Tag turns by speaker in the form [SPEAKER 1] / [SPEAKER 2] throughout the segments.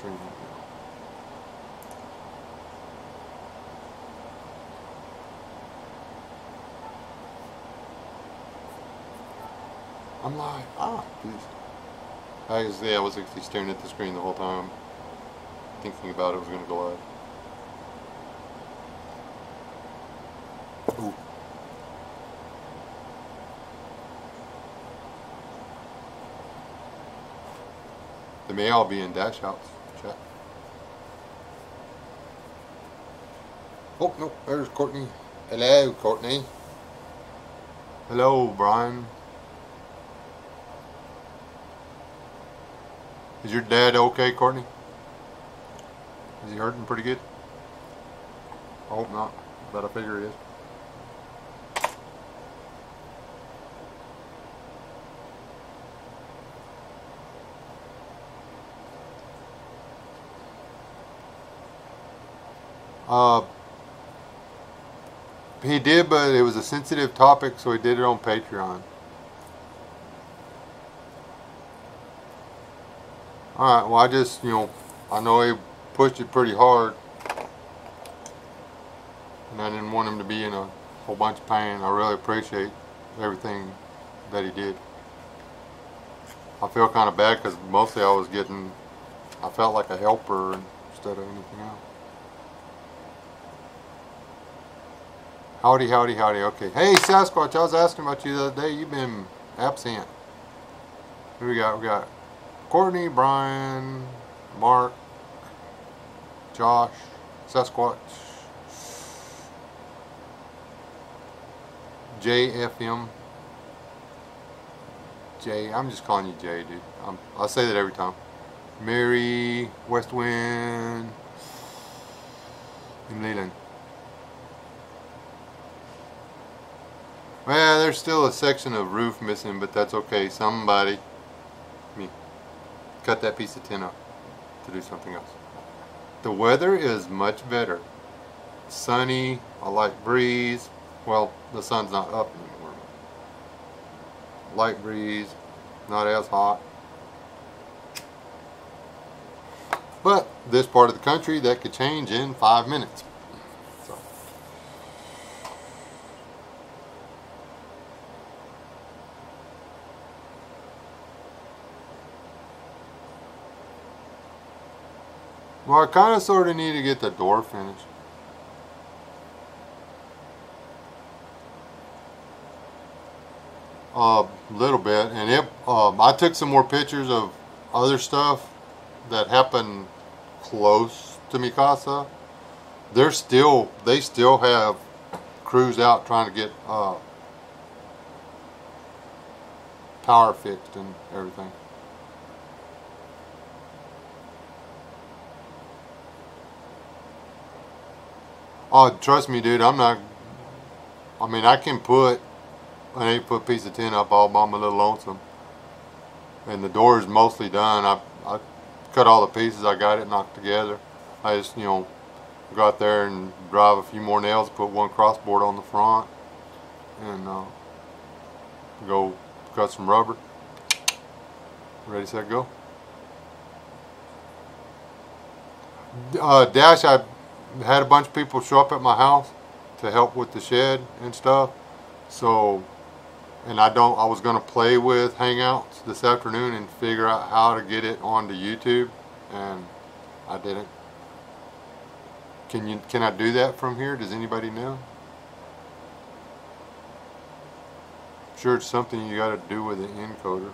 [SPEAKER 1] screen. I'm live. Ah, please. I was actually staring at the screen the whole time, thinking about it was going to go live. Ooh. They may all be in dash outs. Chat. Oh, no, there's Courtney. Hello, Courtney. Hello, Brian. Is your dad okay, Courtney? Is he hurting pretty good? I hope not, but I figure he is. He did, but it was a sensitive topic, so he did it on Patreon. Alright, well, I just, I know he pushed it pretty hard, and I didn't want him to be in a whole bunch of pain. I really appreciate everything that he did. I feel kind of bad because mostly I felt like a helper instead of anything else. Howdy, howdy, howdy. Okay. Hey, Sasquatch, I was asking about you the other day. You've been absent. Who we got? We got Courtney, Brian, Mark, Josh, Sasquatch, JFM, Jay. I'm just calling you Jay, dude. I say that every time. Mary, Westwind, and Leland. Well, there's still a section of roof missing, but that's okay. Somebody, cut that piece of tin up to do something else. The weather is much better. Sunny, a light breeze. Well, the sun's not up anymore. Light breeze, not as hot. But this part of the country, that could change in 5 minutes. So. Well, I kind of sort of need to get the door finished. A little bit, and I took some more pictures of other stuff that happened close to mi casa. They still have crews out trying to get power fixed and everything. Oh, trust me, dude, I can put an 8-foot piece of tin up all by my little lonesome. And the door is mostly done. I cut all the pieces, I got it knocked together. I just, go out there and drive a few more nails, put one crossboard on the front, and go cut some rubber. Ready, set, go. Dash, I had a bunch of people show up at my house to help with the shed and stuff. So, and I was going to play with Hangouts this afternoon and figure out how to get it onto YouTube, and I didn't. Can I do that from here? Does anybody know? I'm sure it's something you got to do with the encoder.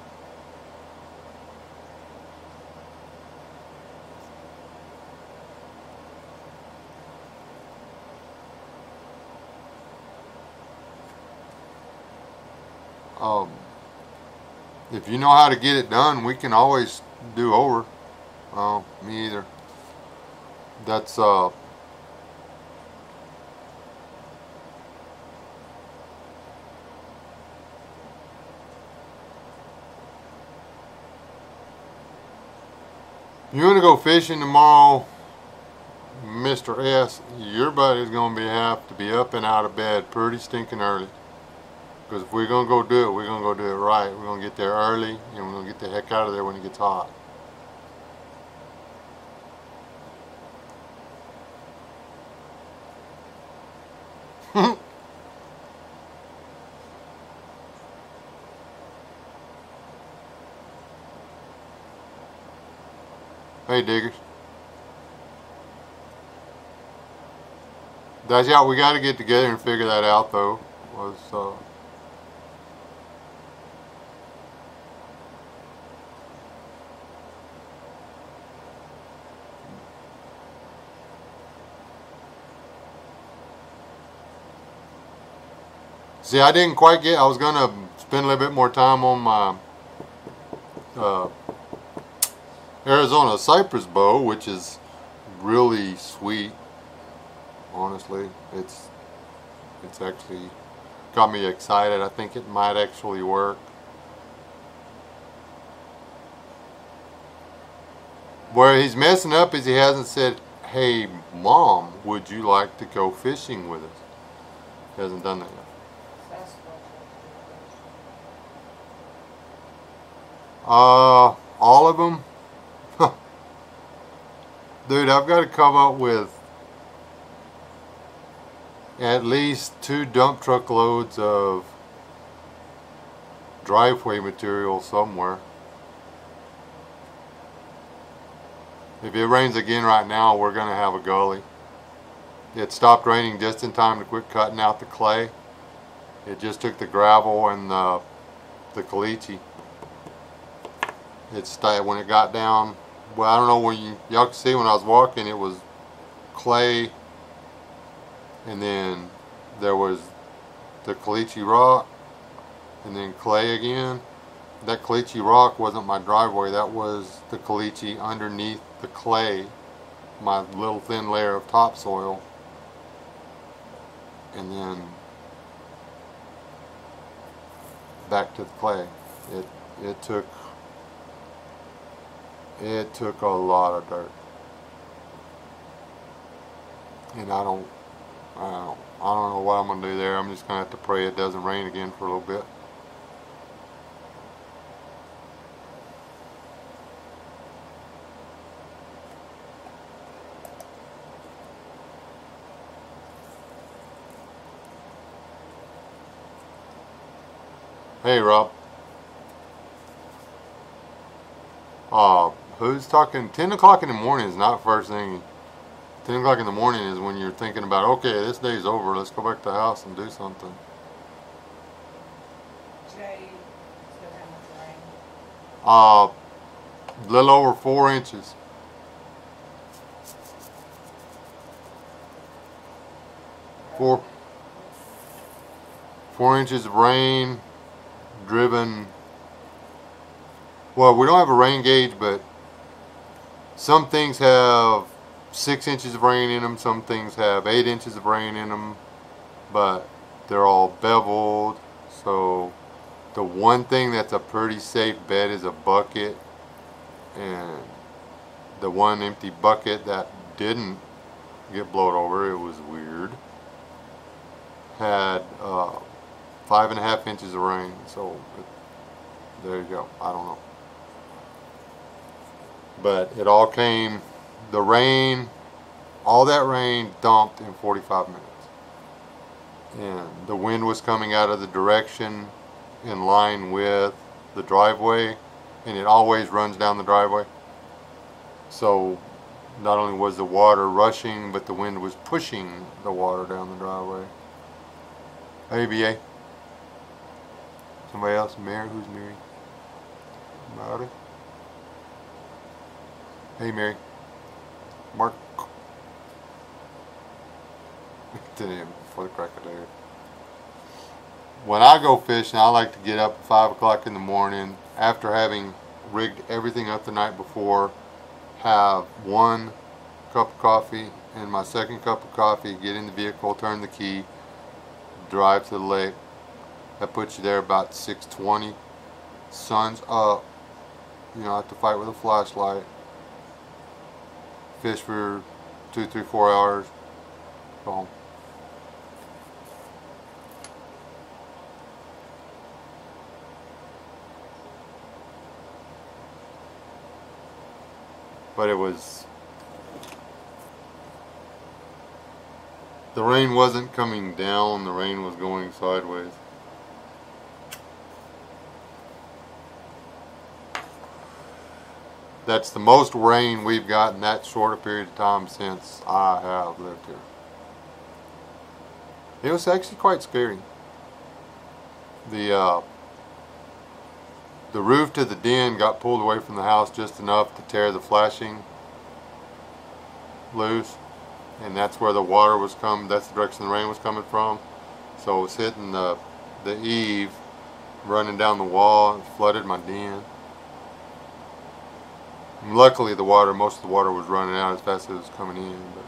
[SPEAKER 1] If you know how to get it done, we can always do over. Me either. That's you want to go fishing tomorrow, Mr. S, your buddy's going to have to be up and out of bed pretty stinking early. Because if we're going to go do it, we're going to go do it right. We're going to get there early, and we're going to get the heck out of there when it gets hot. Hey, diggers. That's yeah. We got to get together and figure that out, though. Was See, I didn't quite get. I was gonna spend a little bit more time on my uh, Arizona cypress bow, which is really sweet. Honestly, it's actually got me excited. I think it might actually work. Where he's messing up is he hasn't said, "Hey, Mom, would you like to go fishing with us?" He hasn't done that yet. All of them? Dude, I've got to come up with at least 2 dump truck loads of driveway material somewhere. If it rains again right now, we're going to have a gully. It stopped raining just in time to quit cutting out the clay. It just took the gravel and the caliche. When it got down, well, I don't know when y'all can see when I was walking, it was clay, and then there was the caliche rock, and then clay again. That caliche rock wasn't my driveway, that was the caliche underneath the clay, my little thin layer of topsoil, and then back to the clay. It took a lot of dirt, and I don't know what I'm gonna do there. I'm just gonna have to pray it doesn't rain again for a little bit. Hey, Rob. Who's talking? 10 o'clock in the morning is not first thing. 10 o'clock in the morning is when you're thinking about, okay, this day's over, let's go back to the house and do something.
[SPEAKER 2] Jay, still how much rain?
[SPEAKER 1] Little over 4 inches. Four inches of rain driven. Well, we don't have a rain gauge, but some things have 6 inches of rain in them, some things have 8 inches of rain in them, but they're all beveled. So the one thing that's a pretty safe bet is a bucket, and the one empty bucket that didn't get blown over, it was weird, had 5.5 inches of rain. So there you go. I don't know. But it all came, the rain, all that rain dumped in 45 minutes. And the wind was coming out of the direction in line with the driveway, and it always runs down the driveway. So not only was the water rushing, but the wind was pushing the water down the driveway. Hey, BA. Somebody else? Mary? Who's Mary? Mary? Hey, Mary. Mark. Didn't even before the crack of day. When I go fishing, I like to get up at 5 o'clock in the morning after having rigged everything up the night before, have 1 cup of coffee and my 2nd cup of coffee, get in the vehicle, turn the key, drive to the lake. That puts you there about 6:20. Sun's up. You know, I have to fight with a flashlight. Fish for 2, 3, 4 hours. Go home. But it was The rain wasn't coming down, the rain was going sideways. That's the most rain we've got in that short a period of time since I have lived here. It was actually quite scary. The roof to the den got pulled away from the house just enough to tear the flashing loose, and that's where the water was coming. That's the direction the rain was coming from. So it was hitting the eave, running down the wall, and flooded my den. And luckily, most of the water was running out as fast as it was coming in. But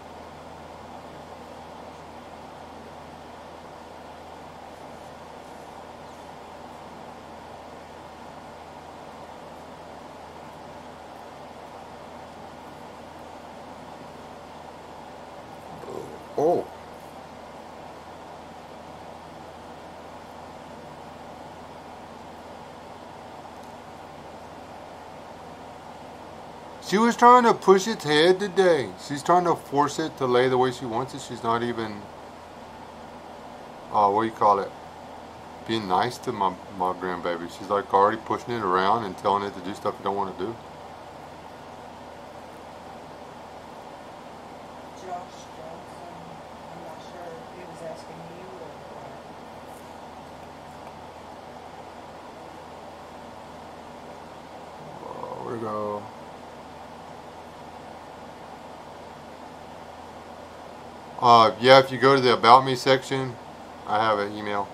[SPEAKER 1] oh. She was trying to push its head today. She's trying to force it to lay the way she wants it. She's not even, what do you call it? Being nice to my grandbaby. She's like already pushing it around and telling it to do stuff it don't want to do. Where'd it go? Yeah, if you go to the About Me section, I have an email.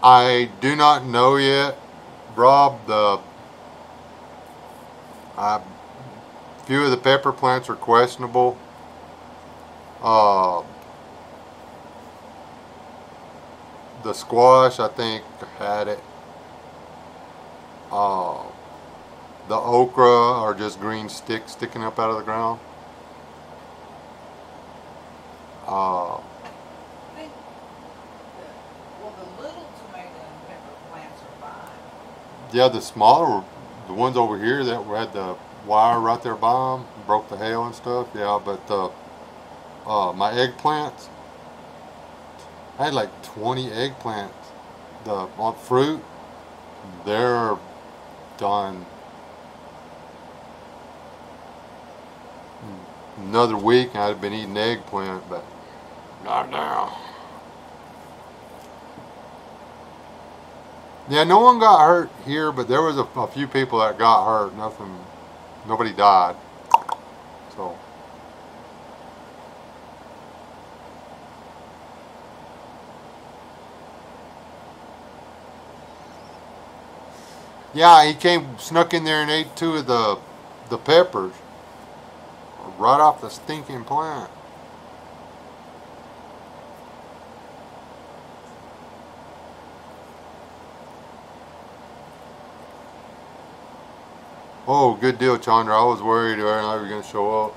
[SPEAKER 1] I do not know yet, Rob. Few of the pepper plants are questionable. The squash, I think, had it. The okra are just green sticks sticking up out of the ground.
[SPEAKER 2] The little tomato and pepper plants are fine.
[SPEAKER 1] Yeah, the smaller, the ones over here that had the wire right there by them, broke the hail and stuff. Yeah, but my eggplants, I had like 20 eggplants. The fruit, they're done. Another week, I'd have been eating eggplant, but not now. Yeah, no one got hurt here, but there was a few people that got hurt. Nobody died. So. Yeah, he snuck in there and ate 2 of the peppers. Right off the stinking plant. Oh, good deal, Chandra. I was worried you were going to show up.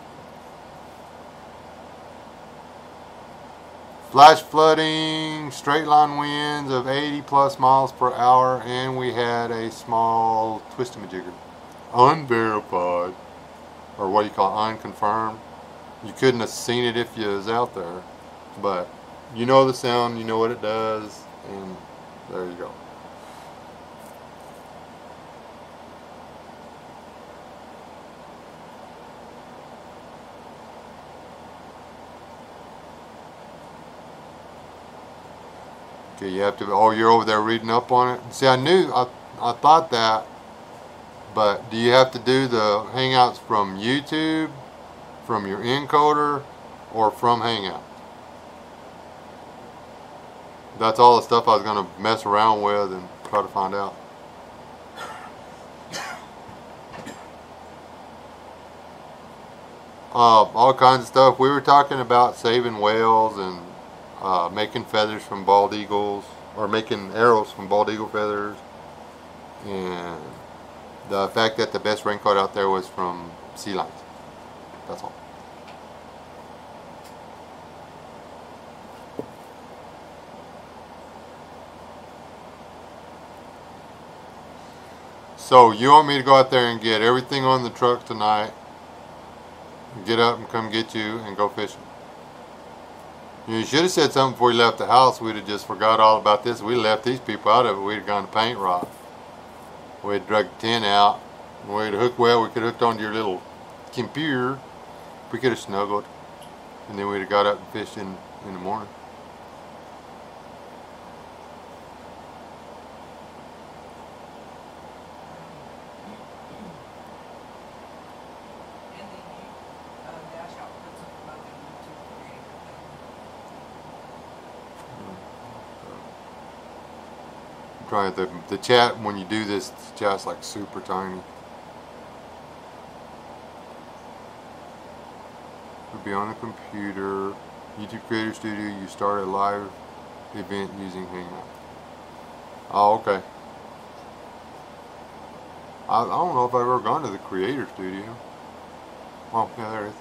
[SPEAKER 1] Flash flooding, straight line winds of 80 plus miles per hour, and we had a small twistamajigger. Unverified. Or what do you call it, unconfirmed. You couldn't have seen it if you was out there. But you know the sound, you know what it does, and there you go. Okay, you have to, oh, you're over there reading up on it? See, I thought that, but do you have to do the Hangouts from YouTube, from your encoder, or from Hangout? That's all the stuff I was going to mess around with and try to find out. All kinds of stuff. We were talking about saving whales and making feathers from bald eagles, or making arrows from bald eagle feathers, and the fact that the best raincoat out there was from sea lions. That's all. So you want me to go out there and get everything on the truck tonight, get up and come get you and go fishing. You should have said something before you left the house. We'd have just forgot all about this. We left these people out of it. We'd have gone to paint rock. We'd drug the tent out. We'd hook. Well, we could have hooked onto your little computer. We could have snuggled, and then we'd have got up and fished in the morning.
[SPEAKER 2] And then you dash out, put some promote in YouTube creator thing.
[SPEAKER 1] Try the chat when you do this. The chat's like super tiny. It'll be on the computer. YouTube Creator Studio. You start a live event using Hangout. Oh, okay. I don't know if I've ever gone to the Creator Studio. Oh, yeah, there it is.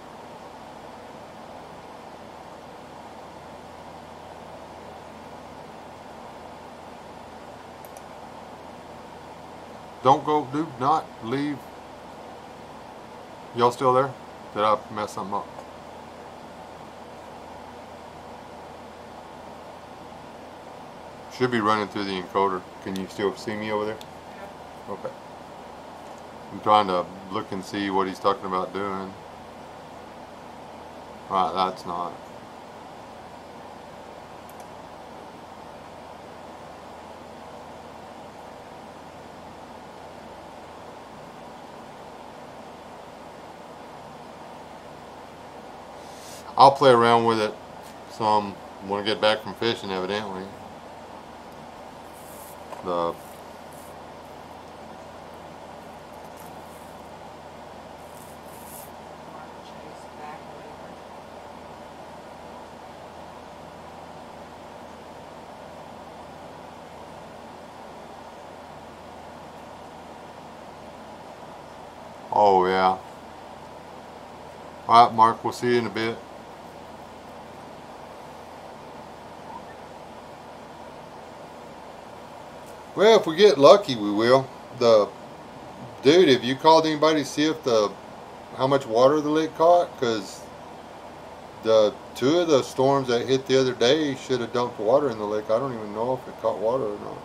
[SPEAKER 1] Don't go, do not leave. Y'all still there? Did I mess something up? Should be running through the encoder. Can you still see me over there?
[SPEAKER 2] Yeah.
[SPEAKER 1] Okay. I'm trying to look and see what he's talking about doing. Alright, that's not. I'll play around with it some when I get back from fishing, evidently. The
[SPEAKER 2] Mark Chase back later.
[SPEAKER 1] oh yeah. Alright, Mark, we'll see you in a bit. Well, if we get lucky, we will. Dude, have you called anybody to see if how much water the lake caught? Because the two of the storms that hit the other day should have dumped water in the lake. I don't even know if it caught water or not.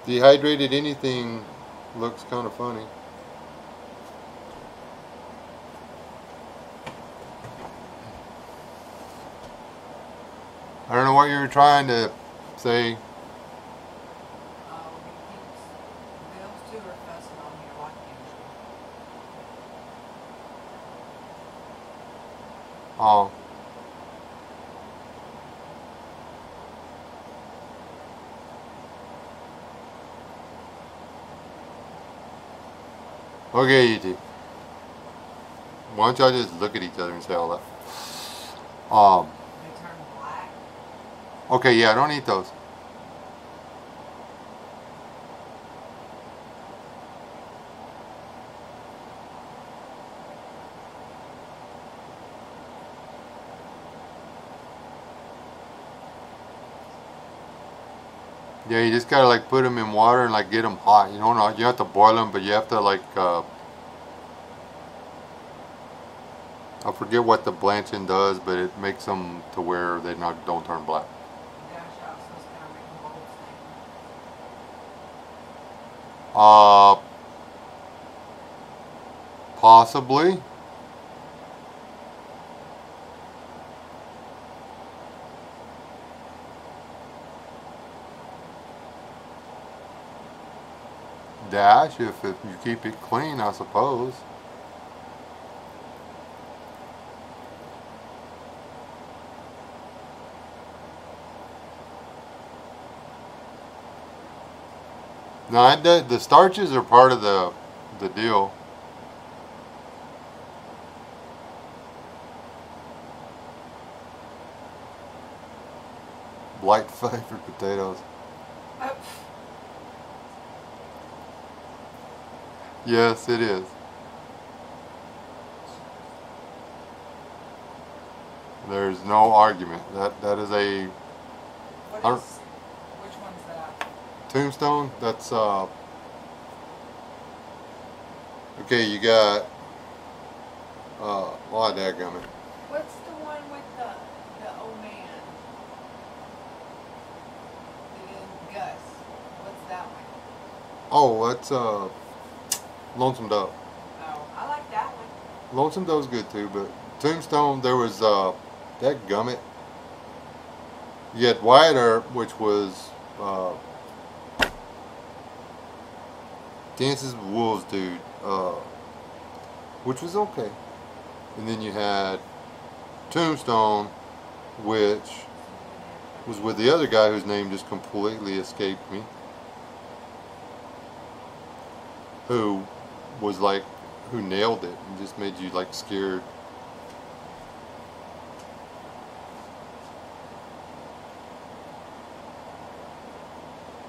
[SPEAKER 1] Dehydrated anything looks kind of funny. I don't know what you were trying to say.
[SPEAKER 2] Oh, he keeps, those two are fussing on here like usual.
[SPEAKER 1] Oh. Okay, you two. Why don't y'all just look at each other and say all that?
[SPEAKER 2] They turn black.
[SPEAKER 1] Okay, yeah, don't eat those. Yeah, you just gotta like put them in water and like get them hot. You don't know, you have to boil them, but you have to like I forget what the blanching does, but it makes them to where they don't turn black.
[SPEAKER 2] Dash out, so it's kind of making bold statement.
[SPEAKER 1] Possibly. Dash if you keep it clean, I suppose. No, the starches are part of the deal. Blight flavored potatoes.
[SPEAKER 2] Oh,
[SPEAKER 1] Yes, it is. There's no argument. That is a
[SPEAKER 2] what is, which one's that?
[SPEAKER 1] tombstone. That's Okay, you got, why dadgummit.
[SPEAKER 2] What's the one with the old man? That is Gus. What's that one?
[SPEAKER 1] Oh, that's, Lonesome Dove.
[SPEAKER 2] Oh, I like that one.
[SPEAKER 1] Lonesome Dove's good too, but Tombstone, there was, dadgummit. You had Wyatt Earp, which was, Dances with Wolves dude, which was okay. And then you had Tombstone, which was with the other guy whose name just completely escaped me, who was like, who nailed it and just made you like scared.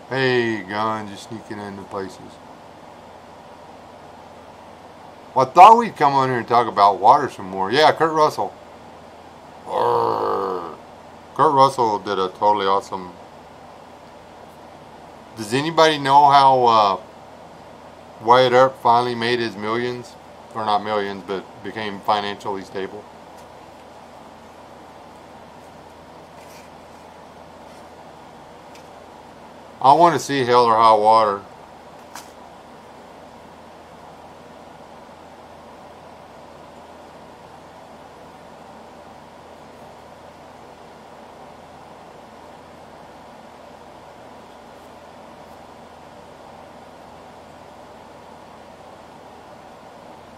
[SPEAKER 1] Hey, guns, you're sneaking into places. Well, I thought we'd come on here and talk about water some more. Yeah, Kurt Russell. Arrgh. Kurt Russell did a totally awesome. Does anybody know how Wyatt Earp finally made his millions? Or not millions, but became financially stable? I want to see Hell or High Water.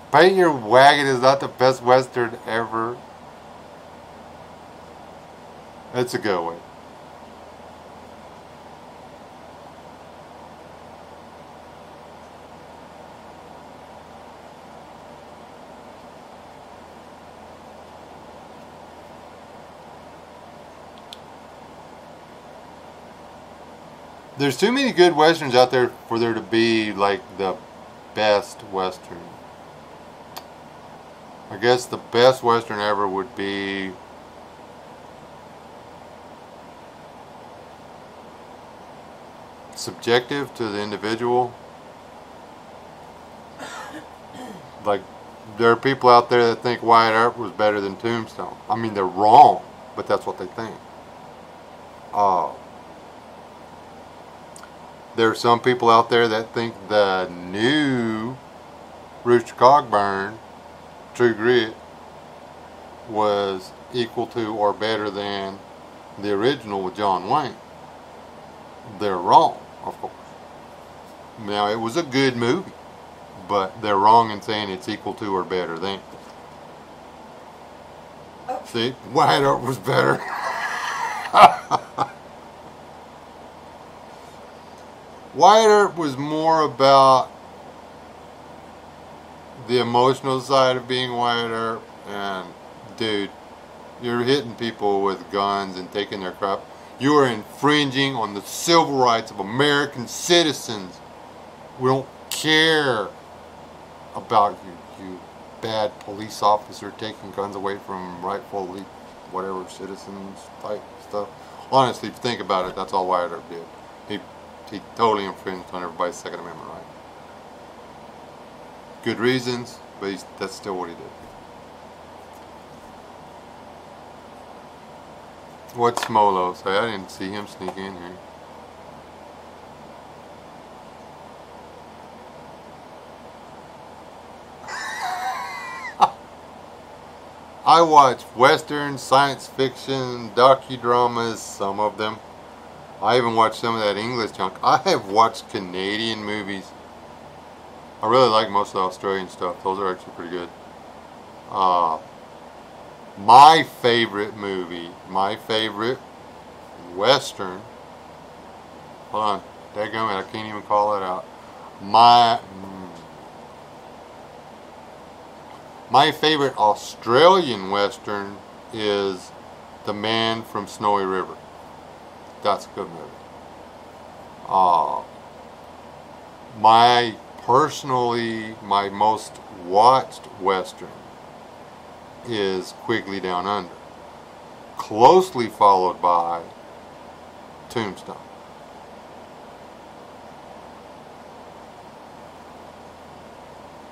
[SPEAKER 1] Paint Your Wagon is not the best Western ever. It's a good one. There's too many good Westerns out there for there to be like the best Western. I guess the best Western ever would be subjective to the individual. Like, there are people out there that think Wyatt Earp was better than Tombstone. I mean, they're wrong, but that's what they think. There are some people out there that think the new Rooster Cogburn, True Grit, was equal to or better than the original with John Wayne. They're wrong, of course. Now, it was a good movie, but they're wrong in saying it's equal to or better than. See, Wyatt Earp was better. Wyatt Earp was more about the emotional side of being Wyatt Earp, and dude, you're hitting people with guns and taking their crap. You are infringing on the civil rights of American citizens. We don't care about you bad police officer taking guns away from rightfully whatever citizens type stuff. Honestly, if you think about it, that's all Wyatt Earp did. He totally infringed on everybody's Second Amendment right. Good reasons, but that's still what he did. What's Smolo say? I didn't see him sneak in here. I watch Western, science fiction, docudramas, some of them. I even watched some of that English junk. I have watched Canadian movies. I really like most of the Australian stuff. Those are actually pretty good. My favorite movie, my favorite Western. Hold on. Dadgummit, I can't even call it out. My favorite Australian Western is The Man from Snowy River. That's a good movie. My most watched Western is Quigley Down Under, closely followed by Tombstone.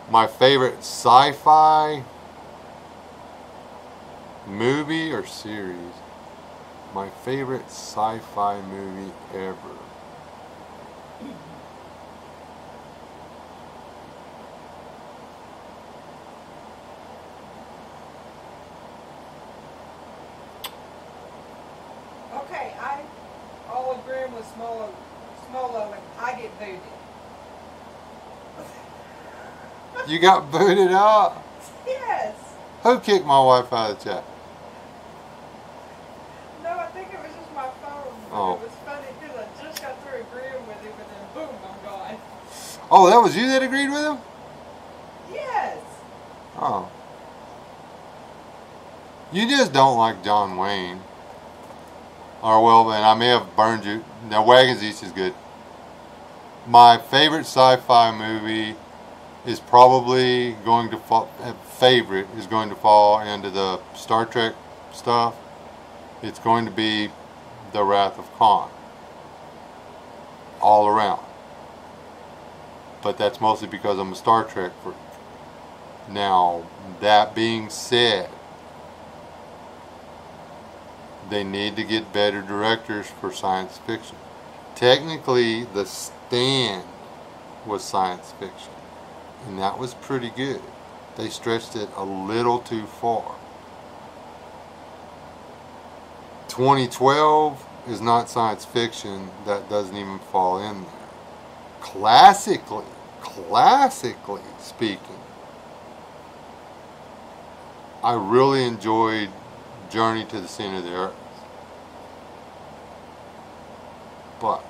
[SPEAKER 1] My favorite sci-fi movie or series? My favorite sci-fi movie ever.
[SPEAKER 2] Okay, all agreeing with Smolo, and I get booted.
[SPEAKER 1] You got booted out?
[SPEAKER 2] Yes.
[SPEAKER 1] Who kicked my wife out of the chat?
[SPEAKER 2] No, I think it was just my phone.
[SPEAKER 1] Oh.
[SPEAKER 2] It was funny because I just got through agreeing with him, and then boom, I'm gone.
[SPEAKER 1] Oh, that was you that agreed with him?
[SPEAKER 2] Yes.
[SPEAKER 1] Oh. You just don't like John Wayne. Or well, and I may have burned you. Now, Wagons East is good. My favorite sci-fi movie is probably going to fall. Favorite is going to fall into the Star Trek stuff. It's going to be The Wrath of Khan. All around. But that's mostly because I'm a Star Trek freak. Now, that being said, they need to get better directors for science fiction. Technically, The Stand was science fiction, and that was pretty good. They stretched it a little too far. 2012 is not science fiction. That doesn't even fall in there. Classically speaking, I really enjoyed Journey to the Center of the Earth. But,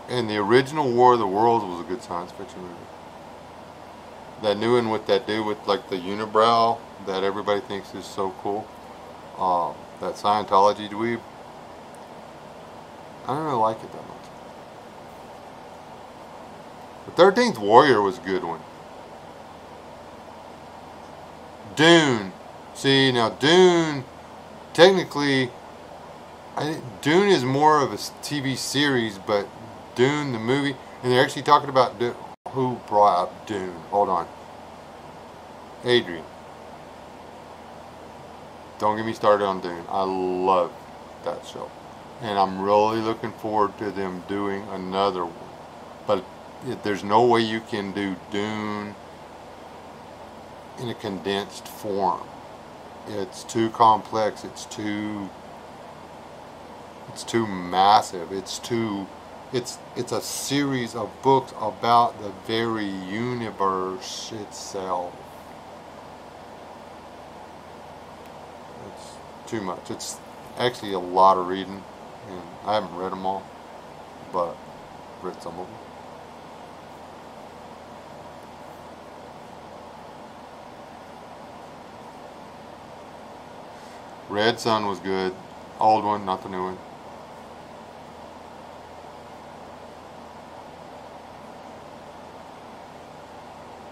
[SPEAKER 1] and the original War of the Worlds was a good science fiction movie. That new one with that dude with like the unibrow that everybody thinks is so cool. That Scientology dweeb. I don't really like it that much. The 13th Warrior was a good one. Dune. See, now Dune, technically, Dune is more of a TV series, but Dune, the movie, and they're actually talking about who brought up Dune. Hold on. Adrian. Don't get me started on Dune. I love that show. And I'm really looking forward to them doing another one. But there's no way you can do Dune in a condensed form. It's too complex. It's too massive. It's a series of books about the very universe itself. It's too much. It's actually a lot of reading, and I haven't read them all, but I've read some of them. Red Sun was good. Old one, not the new one.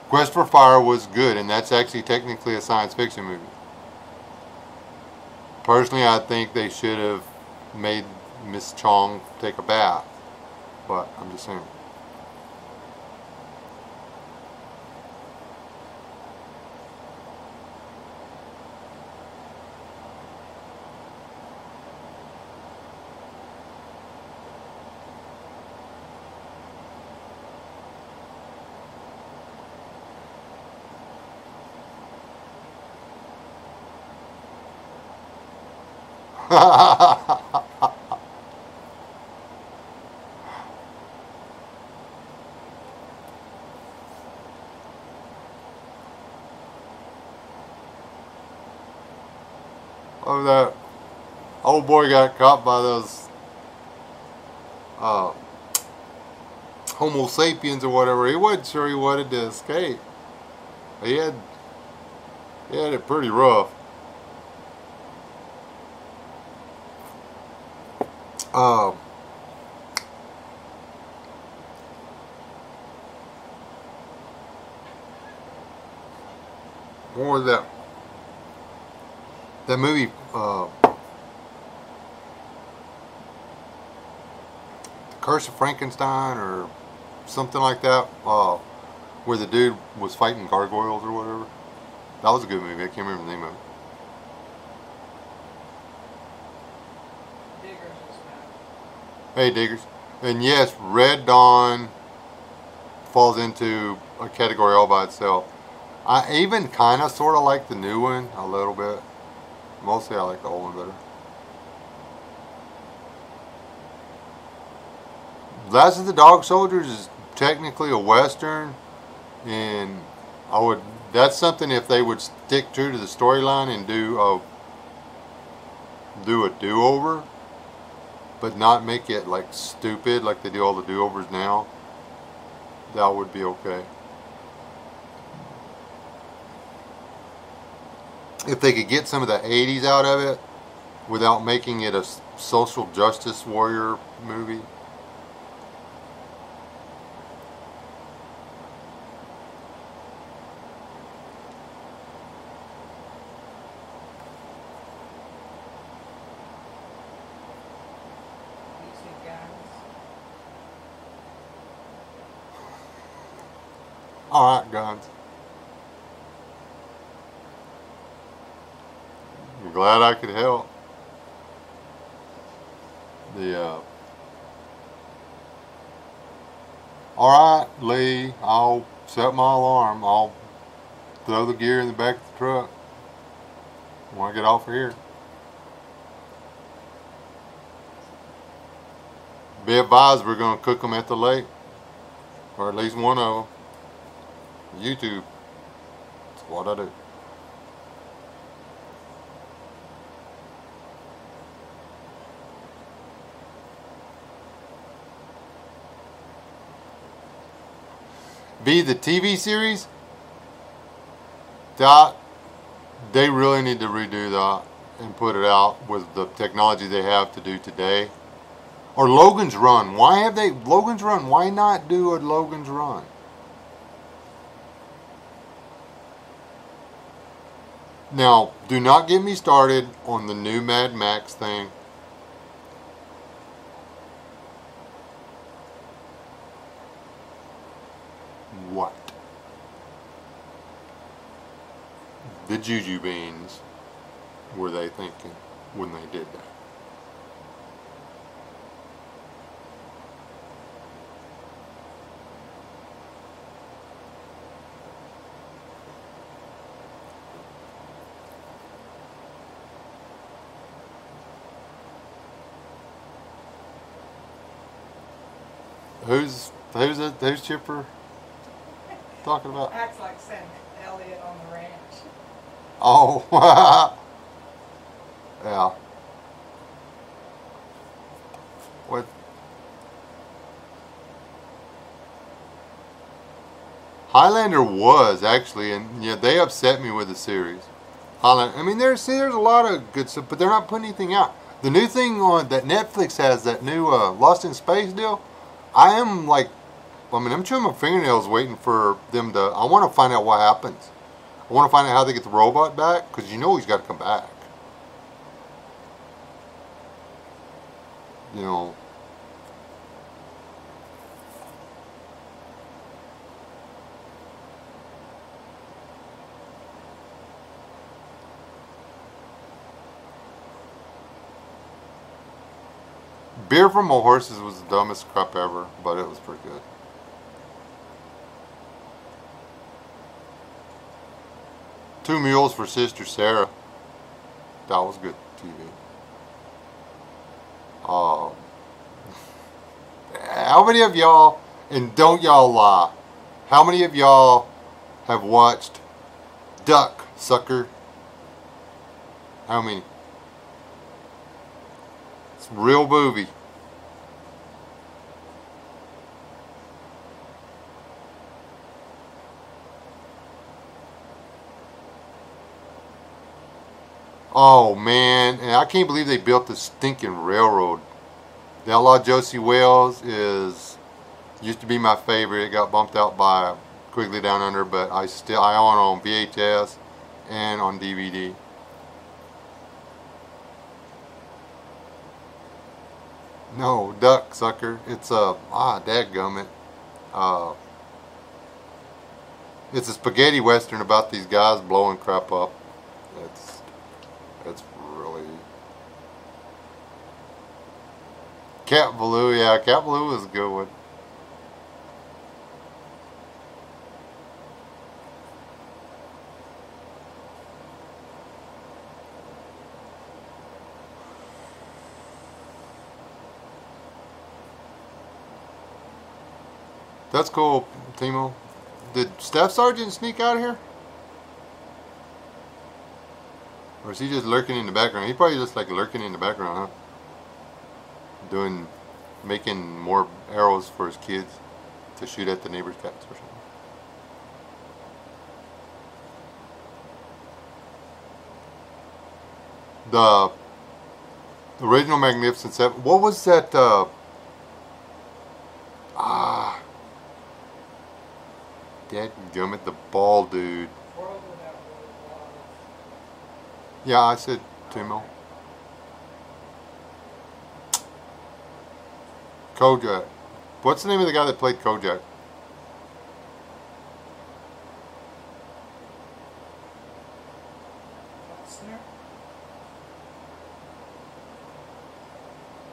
[SPEAKER 1] Quest for Fire was good, and that's actually technically a science fiction movie. Personally, I think they should have made Miss Chong take a bath, but I'm just saying. Oh, that old boy got caught by those Homo sapiens or whatever. He wasn't sure he wanted to escape. He had it pretty rough. What was that? That movie, Curse of Frankenstein or something like that, where the dude was fighting gargoyles or whatever. That was a good movie. I can't remember the name of it.
[SPEAKER 2] Diggers is back.
[SPEAKER 1] Hey, Diggers. And yes, Red Dawn falls into a category all by itself. I even kind of sort of like the new one a little bit. Mostly I like the old one better. Last of the Dog Soldiers is technically a Western, and that's something if they would stick true to the storyline and do a do-over, but not make it like stupid like they do all the do-overs now, that would be okay. If they could get some of the 80s out of it without making it a social justice warrior movie.
[SPEAKER 2] DC guys.
[SPEAKER 1] Alright, guys. I'm glad I could help. Alright, Lee, I'll set my alarm. I'll throw the gear in the back of the truck when I get off of here. Be advised, we're going to cook them at the lake. Or at least one of them. YouTube. That's what I do. Be the TV series, that they really need to redo that and put it out with the technology they have to do today. Or Logan's Run. Why have they Logan's Run? Why not do a Logan's Run? Now, do not get me started on the new Mad Max thing. What? The juju beans were they thinking when they did that? Who's Chipper talking about?
[SPEAKER 2] Acts like Sam Elliott on the ranch.
[SPEAKER 1] Oh, yeah. What? Highlander was actually, and yeah, they upset me with the series. Highlander. I mean, there's a lot of good stuff, but they're not putting anything out. The new thing on that Netflix has, that new Lost in Space deal. I am like, I mean, I'm chewing my fingernails waiting for them to. I want to find out what happens. I want to find out how they get the robot back, because you know he's got to come back. You know. Beer from my horses was the dumbest crap ever, but it was pretty good. Two Mules for Sister Sarah. That was good TV. How many of y'all, and don't y'all lie, how many of y'all have watched Duck Sucker? How many? It's a real movie. Oh man, and I can't believe they built this stinking railroad. The Outlaw Josie Wales used to be my favorite. It got bumped out by Quigley Down Under, but I own it on VHS and on DVD. No, duck sucker. It's a dadgummit. Uh, it's a spaghetti western about these guys blowing crap up. It's really Cat Ballou. Yeah, Cat Ballou is a good one. That's cool, Timo. Did Staff Sergeant sneak out of here? Or is he just lurking in the background? He probably just like lurking in the background, huh? Making more arrows for his kids to shoot at the neighbor's cats or something. The original Magnificent Seven. What was that? Dadgummit, the bald dude.
[SPEAKER 2] World without world.
[SPEAKER 1] Yeah, I said Timo. Kojak. What's the name of the guy that played Kojak?
[SPEAKER 2] Costner?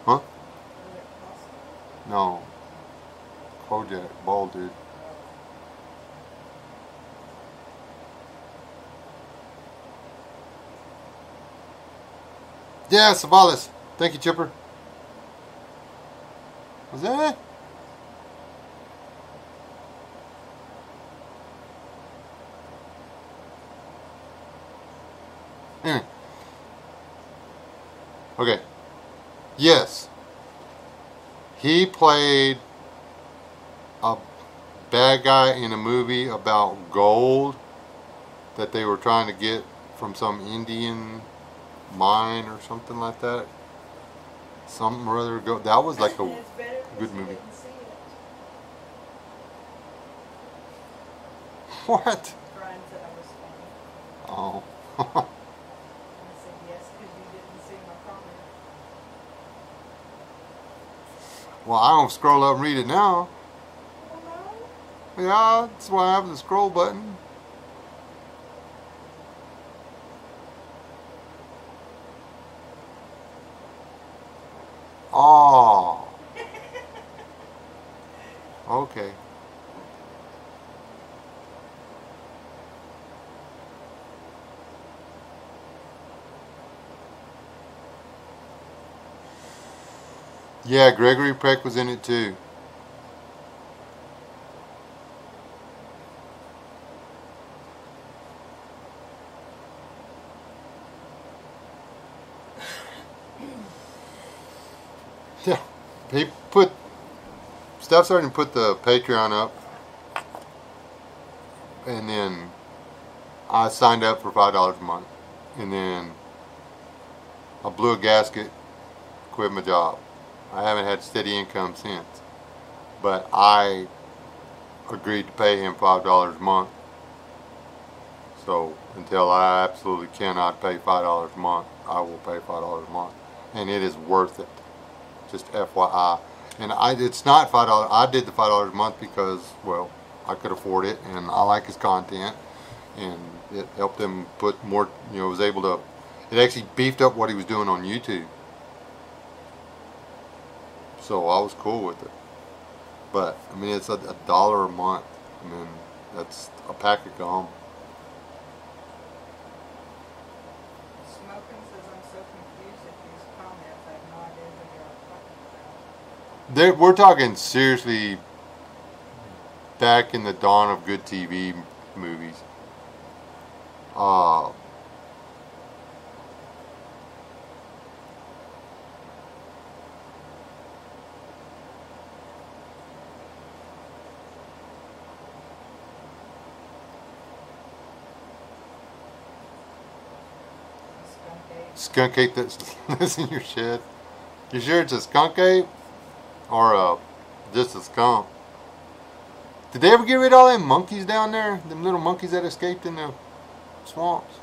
[SPEAKER 1] Huh?
[SPEAKER 2] Was it Costner?
[SPEAKER 1] No. Kojak, bald dude. Yeah, Savalas. Thank you, Chipper. Was that it? Anyway. Okay. Yes. He played a bad guy in a movie about gold that they were trying to get from some Indian mine or something like that. Something or other. That was like a good movie. What?
[SPEAKER 2] Brian said I was funny.
[SPEAKER 1] Oh.
[SPEAKER 2] And I said yes because you didn't see my comment.
[SPEAKER 1] Well, I don't scroll up and read it now.
[SPEAKER 2] Oh no?
[SPEAKER 1] Yeah, that's why I have the scroll button. Oh. Okay. Yeah, Gregory Peck was in it too. Yeah, he put Staff Sergeant put the Patreon up, and then I signed up for $5 a month, and then I blew a gasket, quit my job. I haven't had steady income since, but I agreed to pay him $5 a month. So until I absolutely cannot pay $5 a month, I will pay $5 a month, and it is worth it. Just FYI. And it's not $5. I did the $5 a month because, well, I could afford it, and I like his content, and it helped him put more. Was able to. It actually beefed up what he was doing on YouTube. So I was cool with it. But I mean, it's a dollar a month. I mean, that's a pack of gum.
[SPEAKER 2] Smoking says I'm so confused at these comments. I have no idea who you're talking about.
[SPEAKER 1] We're talking seriously back in the dawn of good TV movies. Skunk ape that's in your shed. You sure it's a skunk ape? Or just a skunk? Did they ever get rid of all them monkeys down there? Them little monkeys that escaped in the swamps?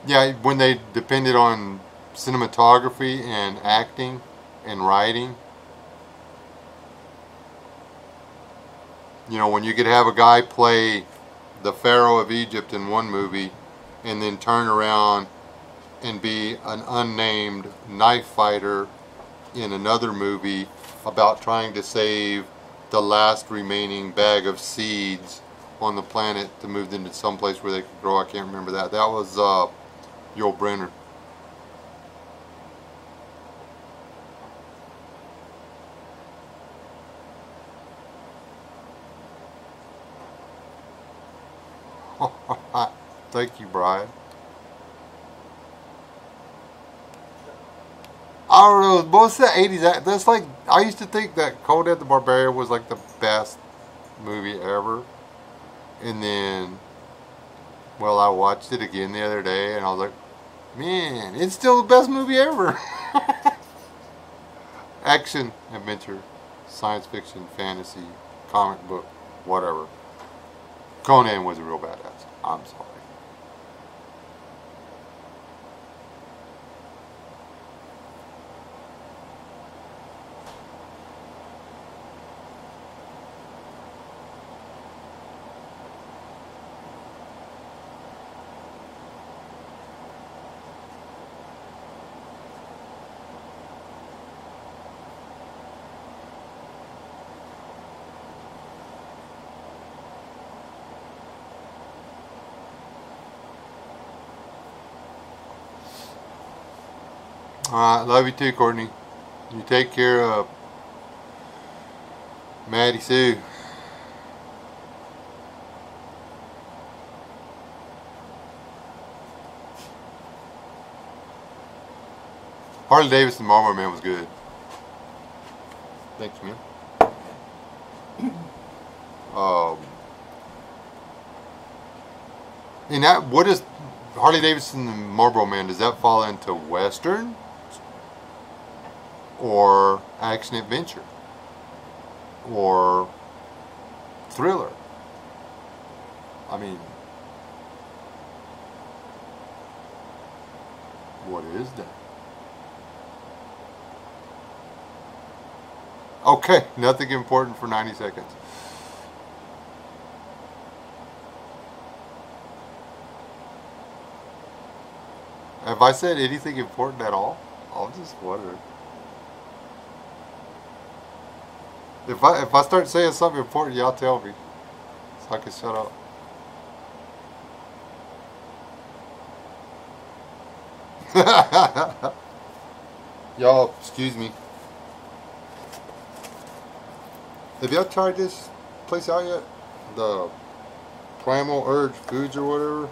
[SPEAKER 1] Yeah, when they depended on cinematography and acting and writing. You know, when you could have a guy play the Pharaoh of Egypt in one movie and then turn around and be an unnamed knife fighter in another movie about trying to save the last remaining bag of seeds on the planet to move them to someplace where they could grow. I can't remember that. That was Yul Brynner. Thank you, Brian. I don't know. Most of the '80s, that's like, I used to think that Conan the Barbarian was like the best movie ever, and then, well, I watched it again the other day, and I was like, man, it's still the best movie ever. Action, adventure, science fiction, fantasy, comic book, whatever. Conan was a real badass. I'm sorry. Alright, love you too, Courtney. You take care of Maddie Sue. Harley Davidson Marlboro Man was good. Thank you, man. And that, what is Harley Davidson and Marlboro Man? Does that fall into Western or action adventure or thriller? I mean, what is that? Okay, nothing important for 90 seconds. Have I said anything important at all? I'm just wondering. If I start saying something important, y'all tell me, so I can shut up. Y'all, excuse me. Have y'all tried this place out yet? The Primal Urge Foods or whatever.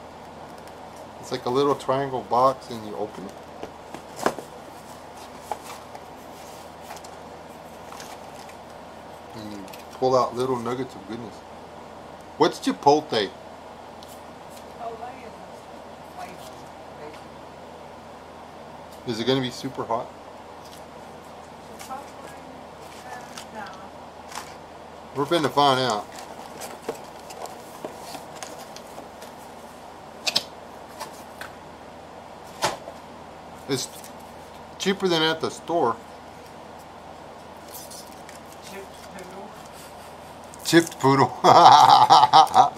[SPEAKER 1] It's like a little triangle box and you open it. And you pull out little nuggets of goodness. What's Chipotle?
[SPEAKER 2] Chipotle is a flavor, basically.
[SPEAKER 1] Is it going to be super hot?
[SPEAKER 2] Chipotle, no.
[SPEAKER 1] We're finna find out. It's cheaper than at the store. Chipped poodle.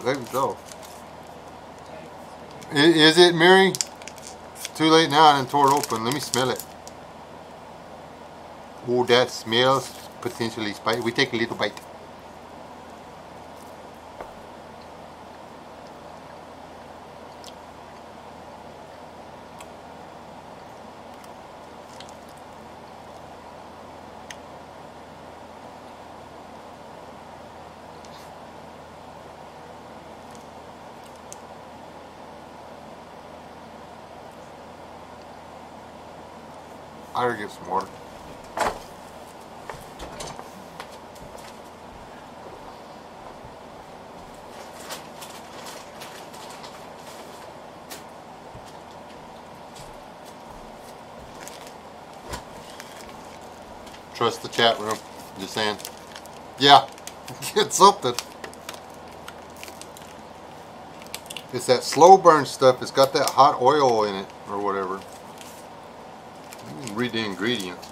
[SPEAKER 1] Maybe so. Is it, Mary? Too late now, I done tore it open. Let me smell it. Oh, that smells potentially spicy. We take a little bite. I gotta get some water. Trust the chat room. Just saying. Yeah, get something. It's that slow burn stuff. It's got that hot oil in it or whatever. You can read the ingredients.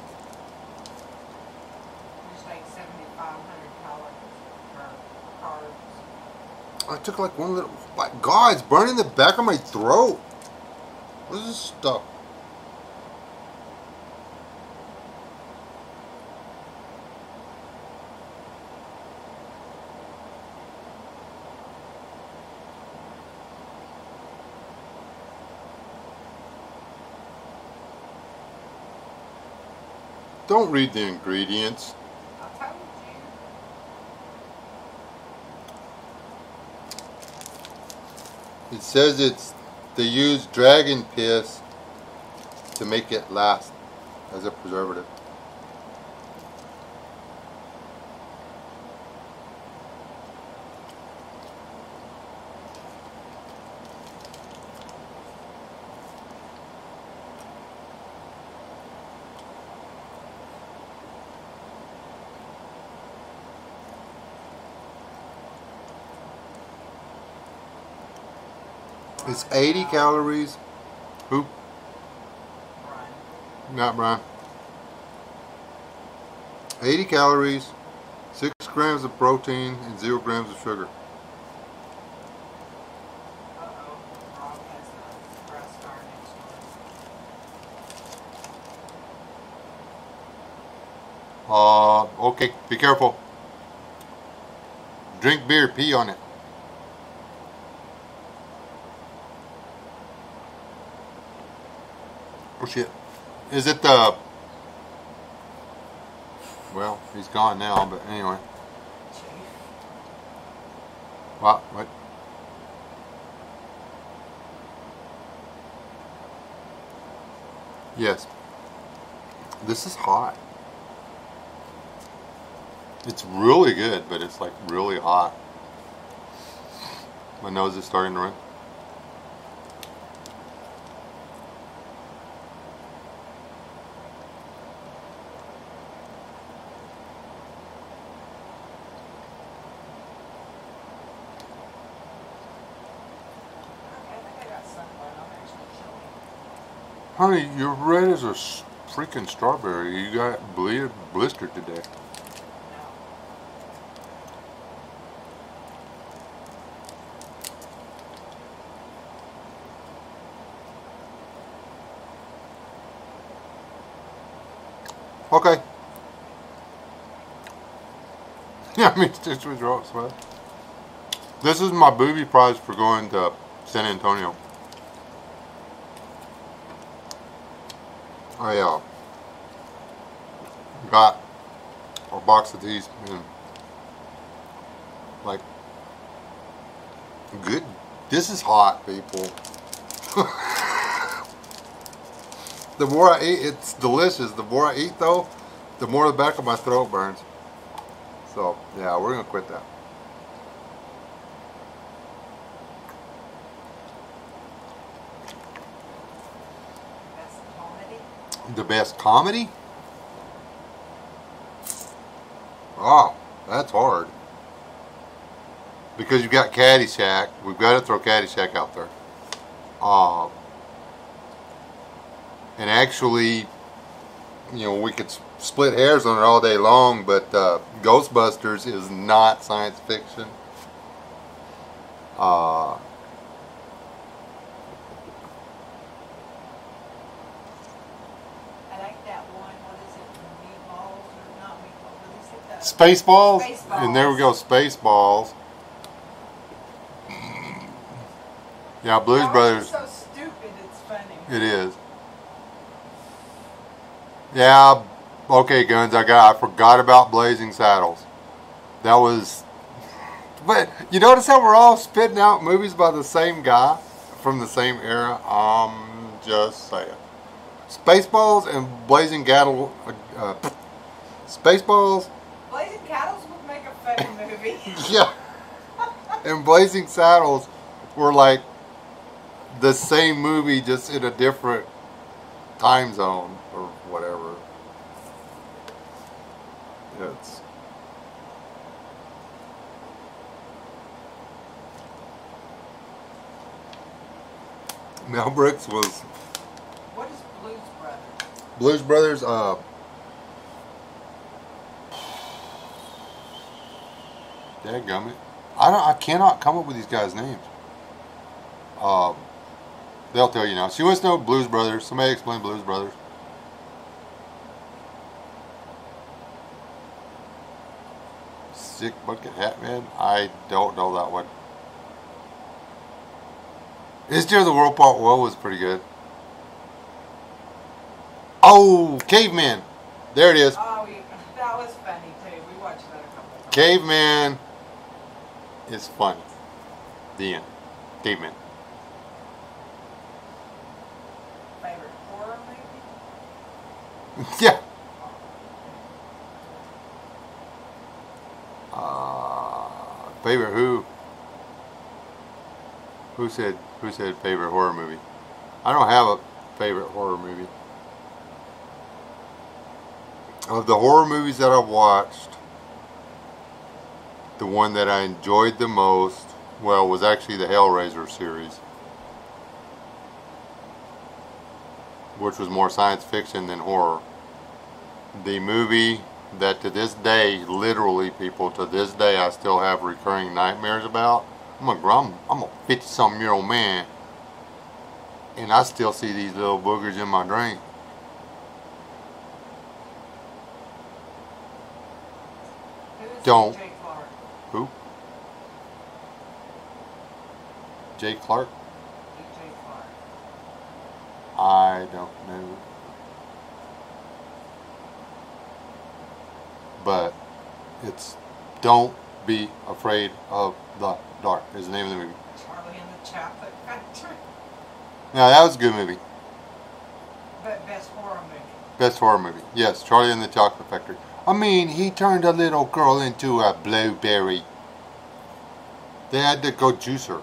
[SPEAKER 2] Just like 7,500 calories for carbs.
[SPEAKER 1] I took like one little. My God, it's burning the back of my throat. What is this stuff? Don't read the ingredients.
[SPEAKER 2] I told you.
[SPEAKER 1] It says they use dragon piss to make it last as a preservative. It's 80 calories. Who?
[SPEAKER 2] Brian.
[SPEAKER 1] Not Brian. 80 calories, 6 grams of protein, and 0 grams of sugar.
[SPEAKER 2] Uh-oh. Rob has a breast scar next door.
[SPEAKER 1] Okay, be careful. Drink beer, pee on it. Oh shit. Is it the... Well, he's gone now, but anyway. What? Yes. This is hot. It's really good, but it's like really hot. My nose is starting to run. Honey, you're red as a freaking strawberry. You got blistered today. Okay. Yeah, I mean, stitch with your sweat. This is my booby prize for going to San Antonio. I got a box of these and like good. This is hot, people. The more I eat, it's delicious. The more I eat, though, the more the back of my throat burns. So yeah, we're gonna quit that. The best comedy? Oh, that's hard. Because you've got Caddyshack. We've got to throw Caddyshack out there. And actually, you know, we could split hairs on it all day long, but Ghostbusters is not science fiction. Spaceballs?
[SPEAKER 2] Spaceballs.
[SPEAKER 1] And there we go, Spaceballs. Yeah, Blues Brothers.
[SPEAKER 2] It's so stupid, it's funny.
[SPEAKER 1] It is. Yeah, okay, Guns, I forgot about Blazing Saddles. That was... But you notice how we're all spitting out movies by the same guy from the same era? I'm just saying. Spaceballs and Blazing Cattle... Spaceballs...
[SPEAKER 2] Blazing Cattles would make a funny movie.
[SPEAKER 1] Yeah. And Blazing Saddles were like the same movie, just in a different time zone or whatever. It's... Mel Brooks was
[SPEAKER 2] What is Blues Brothers?
[SPEAKER 1] Blues Brothers. Dadgummit. I cannot come up with these guys' names. Um, they'll tell you now. She wants to know Blues Brothers. Somebody explain Blues Brothers. Sick Bucket Hat Man? I don't know that one. History of the World Part 1 was pretty good. Oh, Caveman. There it is.
[SPEAKER 2] Oh, yeah, that was funny too. We watched that a couple of times.
[SPEAKER 1] Caveman is funny. The end. Caveman.
[SPEAKER 2] Favorite horror movie?
[SPEAKER 1] Yeah. Favorite who? Who said favorite horror movie? I don't have a favorite horror movie. Of the horror movies that I've watched, the one that I enjoyed the most, well, was actually the Hellraiser series, which was more science fiction than horror. The movie that to this day, literally people, to this day I still have recurring nightmares about. I'm a 50-something-year-old man, and I still see these little boogers in my drink. Don't.
[SPEAKER 2] Jay Clark.
[SPEAKER 1] Who? Jay Clark?
[SPEAKER 2] Jay Clark.
[SPEAKER 1] I don't know. But it's Don't Be Afraid of the Dark is the name of the movie.
[SPEAKER 2] Charlie and the Chocolate Factory.
[SPEAKER 1] Now that was a good movie.
[SPEAKER 2] But best horror movie.
[SPEAKER 1] Best horror movie. Yes, Charlie and the Chocolate Factory. I mean, he turned a little girl into a blueberry. They had to go juice her.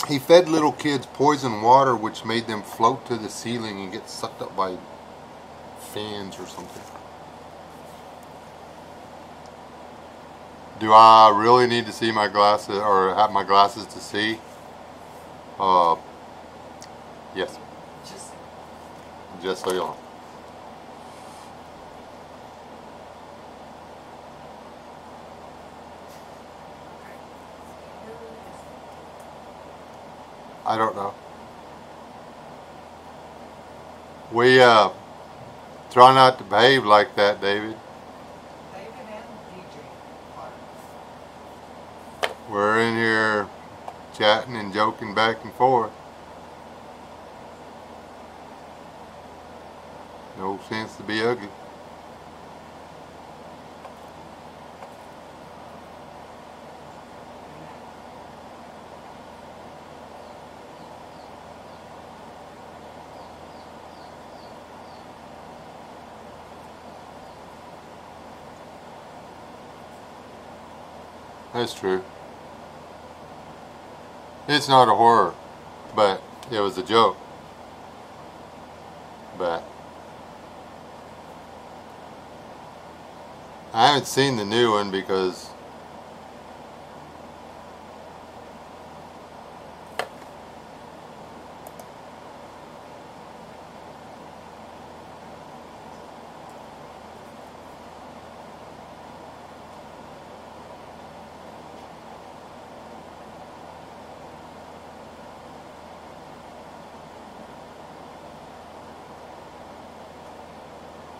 [SPEAKER 1] He fed little kids poison water, which made them float to the ceiling and get sucked up by fans or something. Do I really need to see my glasses or have my glasses to see? Yes. Just so you know. I don't know. We try not to behave like that, David.
[SPEAKER 2] David and DJ Clark.
[SPEAKER 1] We're in here chatting and joking back and forth. No sense to be ugly. That's true. It's not a horror, but it was a joke. But I haven't seen the new one because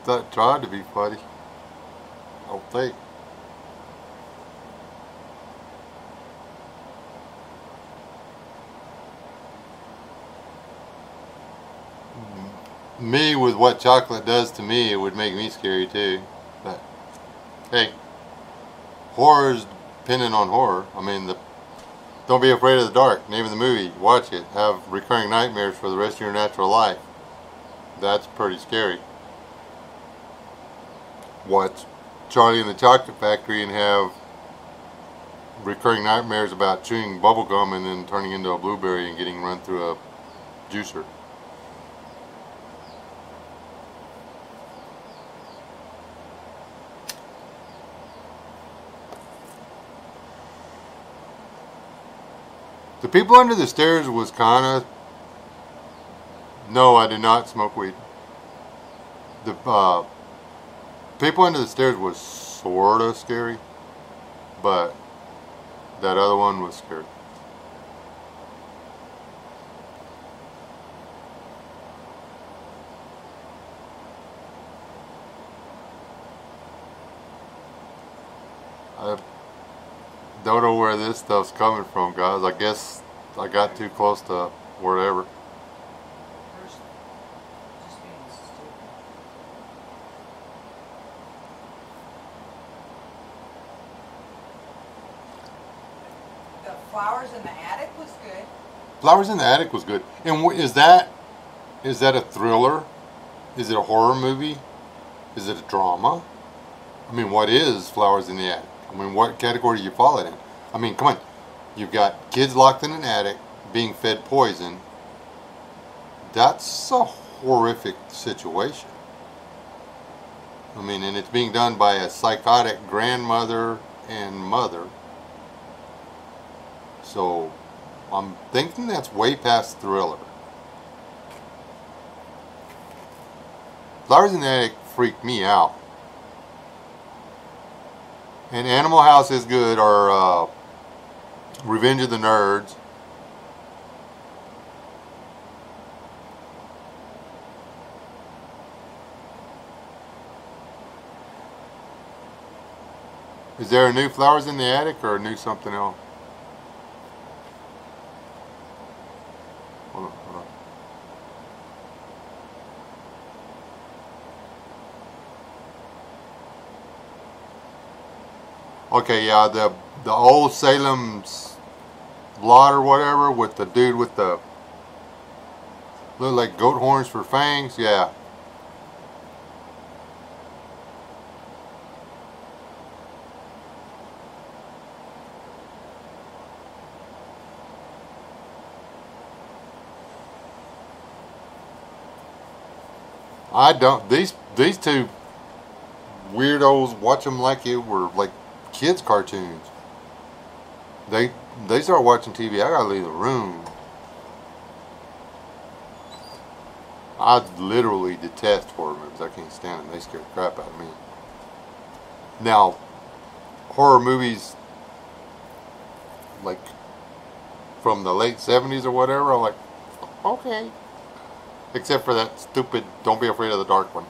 [SPEAKER 1] that tried to be funny. I don't think. Me, with what chocolate does to me, it would make me scary too. But hey, horror is dependent on horror. I mean, Don't Be Afraid of the Dark, name of the movie. Watch it. Have recurring nightmares for the rest of your natural life. That's pretty scary. Watch Charlie and the Chocolate Factory and have recurring nightmares about chewing bubble gum and then turning into a blueberry and getting run through a juicer. The People Under the Stairs was kind of... No, I do not smoke weed. The People Under the Stairs was sort of scary, but that other one was scary. I don't know where this stuff's coming from, guys. I guess I got too close to wherever.
[SPEAKER 2] There's just being stupid. The Flowers in the Attic was good.
[SPEAKER 1] Flowers in the Attic was good. And is that a thriller? Is it a horror movie? Is it a drama? I mean, what is Flowers in the Attic? I mean, what category do you fall it in? I mean, come on. You've got kids locked in an attic being fed poison. That's a horrific situation. I mean, and it's being done by a psychotic grandmother and mother. So, I'm thinking that's way past thriller. Flowers in the Attic freaked me out. And Animal House is good, or Revenge of the Nerds. Is there a new Flowers in the Attic or a new something else? Hold on. Okay, yeah, the old Salem's Lot or whatever with the dude with the look like goat horns for fangs, yeah. I don't. These two weirdos watch them like it were like kids' cartoons. They start watching TV. I gotta leave the room. I literally detest horror movies. I can't stand them. They scare the crap out of me. Now, horror movies like from the late 70s or whatever, I'm like, okay. Except for that stupid Don't Be Afraid of the Dark one.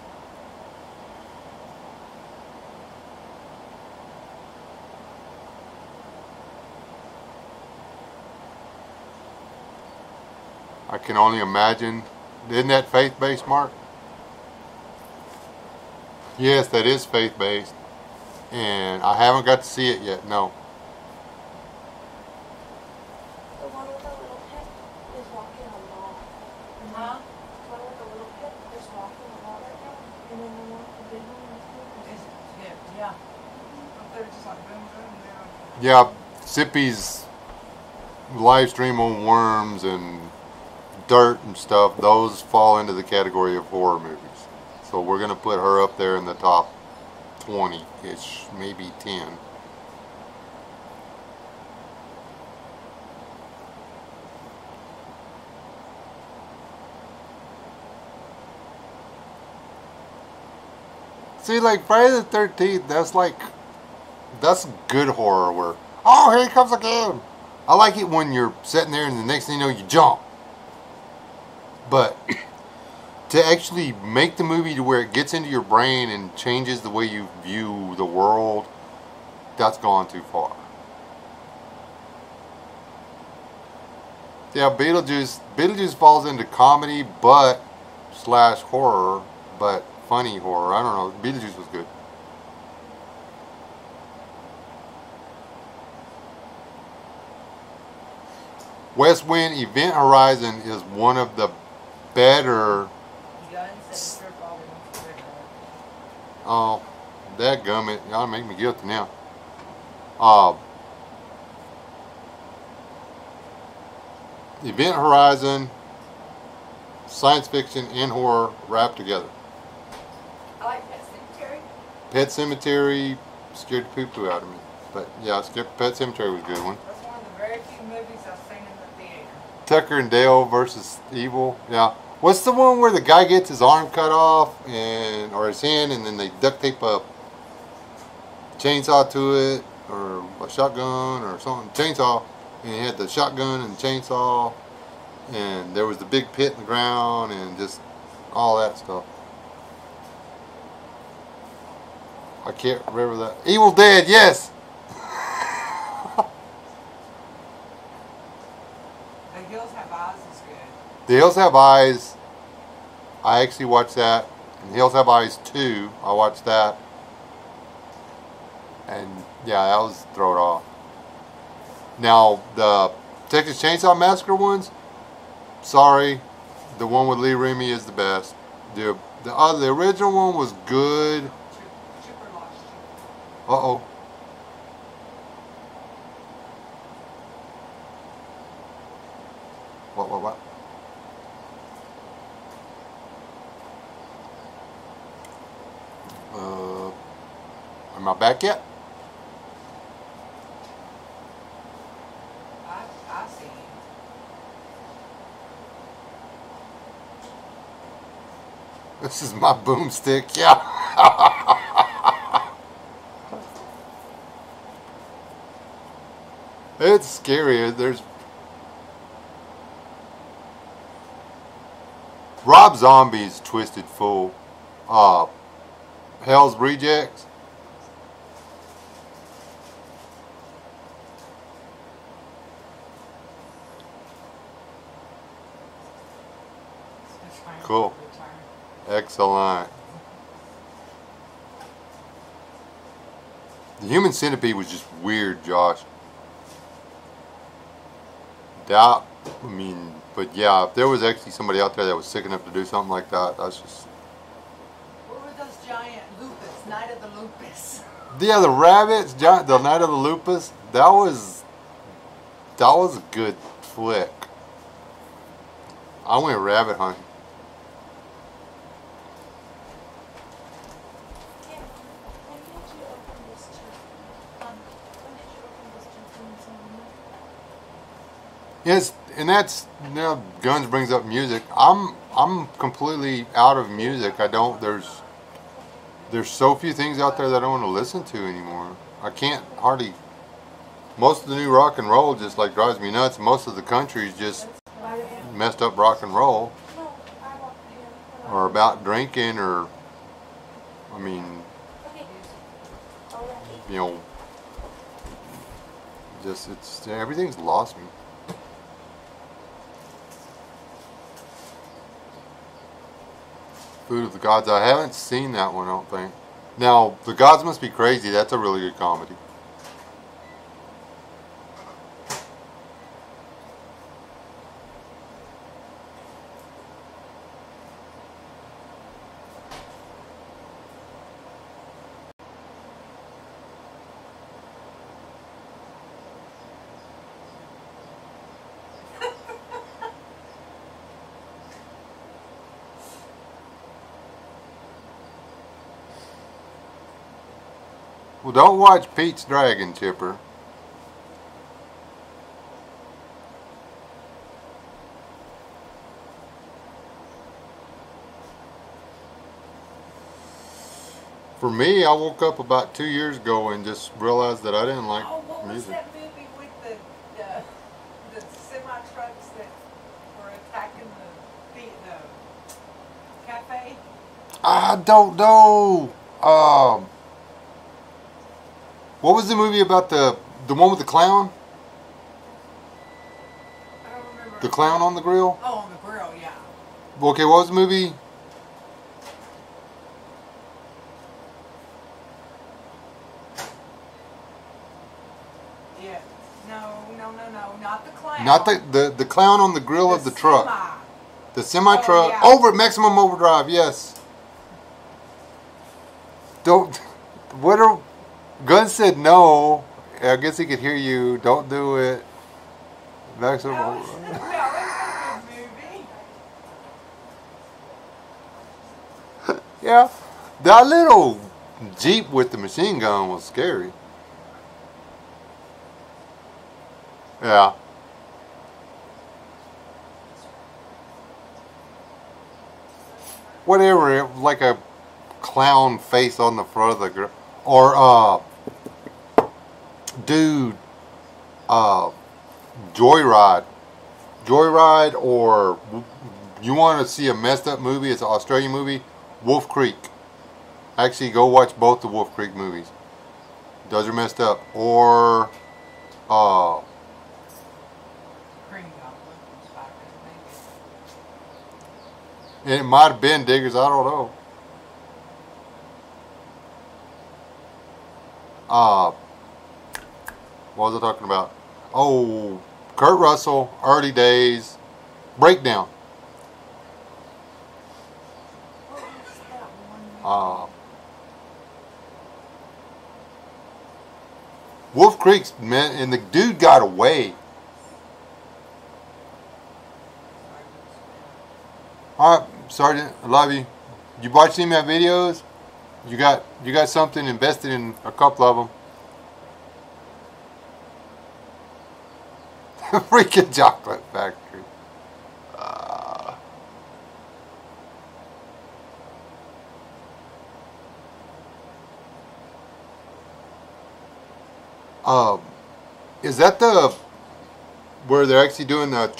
[SPEAKER 1] I can only imagine. Isn't that faith-based, Mark? Yes, that is faith-based. And I haven't got to see it yet, no.
[SPEAKER 3] The one with the little pig is walking on water.
[SPEAKER 2] Huh?
[SPEAKER 3] The one with the little pig is walking on water now. And then the one with the big one is
[SPEAKER 2] Yeah. Up there just like boom, boom, there.
[SPEAKER 1] Yeah, Sippy's live stream on worms and dirt and stuff, those fall into the category of horror movies. So we're going to put her up there in the top 20-ish, maybe 10. See, like Friday the 13th, that's good horror where, oh, here he comes again. I like it when you're sitting there and the next thing you know, you jump. But to actually make the movie to where it gets into your brain and changes the way you view the world, that's gone too far. Yeah, Beetlejuice falls into comedy, but slash horror, but funny horror. I don't know. Beetlejuice was good. West Wind Event Horizon is one of the better. Oh, that gummit. Y'all make me guilty now. Event Horizon, science fiction and horror wrapped together.
[SPEAKER 3] I like Pet Cemetery.
[SPEAKER 1] Pet Cemetery scared the poo-poo out of me. But yeah, Pet Cemetery was a good one.
[SPEAKER 2] That's one of the very few the movies I've seen in the theater.
[SPEAKER 1] Tucker and Dale versus Evil. Yeah. What's the one where the guy gets his arm cut off or his hand, and then they duct tape a chainsaw to it, or a shotgun or something? Chainsaw, and he had the shotgun and chainsaw, and there was the big pit in the ground, and just all that stuff. I can't remember that. Evil Dead, yes.
[SPEAKER 2] The Hills Have Eyes is good.
[SPEAKER 1] The Hills Have Eyes. I actually watched that. And Hills Have Eyes 2. I watched that. And yeah, that was thrown off. Now the Texas Chainsaw Massacre ones. Sorry, the one with Lee Remy is the best. The original one was good.
[SPEAKER 2] Chipper lost you.
[SPEAKER 1] Uh-oh. What? Am I back yet?
[SPEAKER 2] I see you.
[SPEAKER 1] This is my boomstick, yeah. It's scary. There's Rob Zombie's Twisted Fool. Hell's Rejects. Cool. Excellent. The Human Centipede was just weird, Josh. Doubt. I mean, but yeah, if there was actually somebody out there that was sick enough to do something like that, that's just.
[SPEAKER 2] What were those giant lupus? Night of the Lupus.
[SPEAKER 1] Yeah, the rabbits, the Night of the Lupus. That was a good flick. I went rabbit hunting. Yes, and that's, you know, Guns brings up music. I'm completely out of music. I don't. There's so few things out there that I don't want to listen to anymore. I can't hardly. Most of the new rock and roll just like drives me nuts. Most of the country is just messed up rock and roll, or about drinking, or I mean, you know, just everything's lost me. Food of the Gods. I haven't seen that one, I don't think. Now, The Gods Must Be Crazy. That's a really good comedy. Well, don't watch Pete's Dragon, Chipper. For me, I woke up about 2 years ago and just realized that I didn't like
[SPEAKER 2] What was
[SPEAKER 1] music.
[SPEAKER 2] that movie with the semi-trucks that were attacking the cafe?
[SPEAKER 1] I don't know. What was the movie about the one with the clown?
[SPEAKER 2] I don't remember.
[SPEAKER 1] The clown on the grill?
[SPEAKER 2] Oh, on the grill, yeah.
[SPEAKER 1] Okay, what was the movie?
[SPEAKER 2] Yeah. No, not the clown.
[SPEAKER 1] Not the clown on the grill of the truck.
[SPEAKER 2] Semi.
[SPEAKER 1] The semi truck.
[SPEAKER 2] Oh, yeah.
[SPEAKER 1] Over Maximum Overdrive, yes. Don't. What are. Gunn said no. I guess he could hear you. Don't do it. Maximum Overdrive.
[SPEAKER 2] That was a good movie.
[SPEAKER 1] Yeah. That little Jeep with the machine gun was scary. Yeah. whatever, like a clown face on the front of the girl, or dude, Joyride, or you want to see a messed up movie? It's an Australian movie, Wolf Creek. Actually, go watch both the Wolf Creek movies. Those are messed up. Or
[SPEAKER 2] Cream goblin, spider, maybe.
[SPEAKER 1] and it might have been Diggers. I don't know. What was I talking about? Oh, Kurt Russell, early days, Breakdown.
[SPEAKER 3] What was that one?
[SPEAKER 1] Wolf Creek's man, and the dude got away. All right, Sergeant, I love you. You watch any of my videos? You got something invested in a couple of them. Freaking chocolate factory. Is that the where they're actually doing the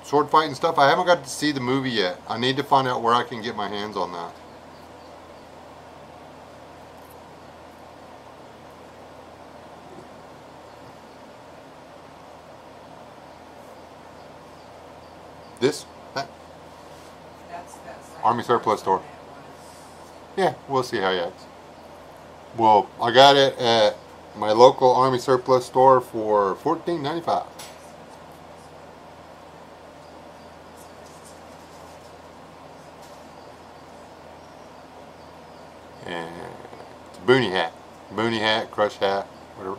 [SPEAKER 1] sword fight and stuff? I haven't got to see the movie yet. I need to find out where I can get my hands on that. This? That?
[SPEAKER 2] That's
[SPEAKER 1] Army surplus store. Yeah, we'll see how he acts. Well, I got it at my local Army surplus store for $14.95. And it's a boonie hat, crush hat, whatever.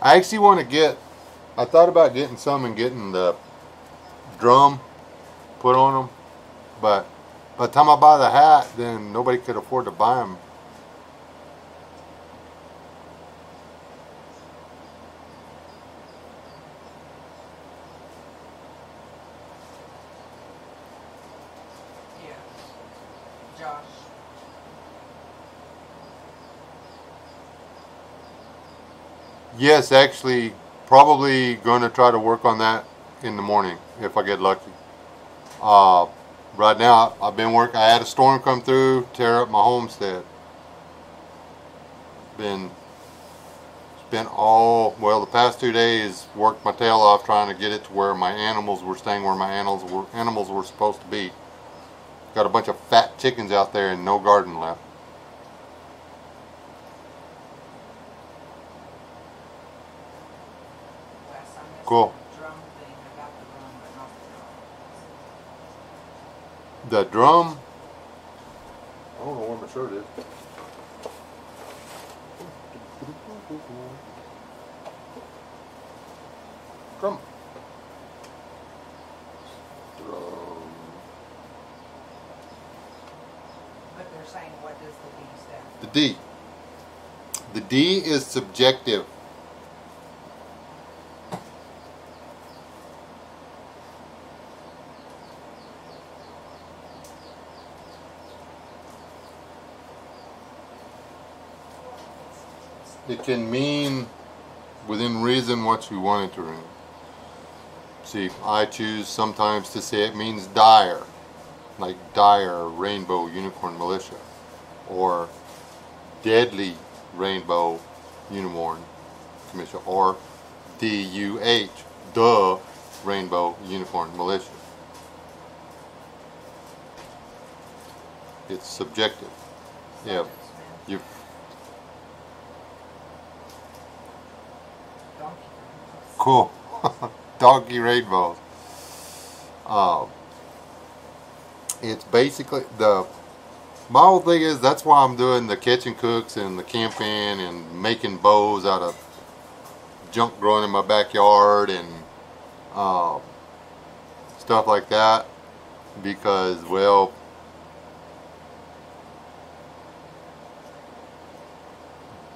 [SPEAKER 1] I actually want to get, I thought about getting some and getting the drum put on them, but by the time I buy the hat, then nobody could afford to buy them.
[SPEAKER 2] Yeah. Josh.
[SPEAKER 1] Yes, actually, probably going to try to work on that in the morning if I get lucky. Right now, I've been working. I had a storm come through, tear up my homestead. Spent the past 2 days, worked my tail off trying to get it to where my animals were staying where my animals were supposed to be. Got a bunch of fat chickens out there and no garden left. Cool.
[SPEAKER 2] Drum thing. I got the drum, but not the
[SPEAKER 1] The drum, I don't know where my shirt is. Drum.
[SPEAKER 2] But they're saying, what does the D stand for?
[SPEAKER 1] The D. The D is subjective. It can mean within reason what you want it to mean. See, I choose sometimes to say it means dire, like dire rainbow unicorn militia, or deadly rainbow unicorn militia, or DUH, the rainbow unicorn militia. It's subjective. Yeah, you. Cool. Donkey rainbows. It's basically my whole thing is that's why I'm doing the catch and cooks and the camping and making bows out of junk growing in my backyard and stuff like that, because well,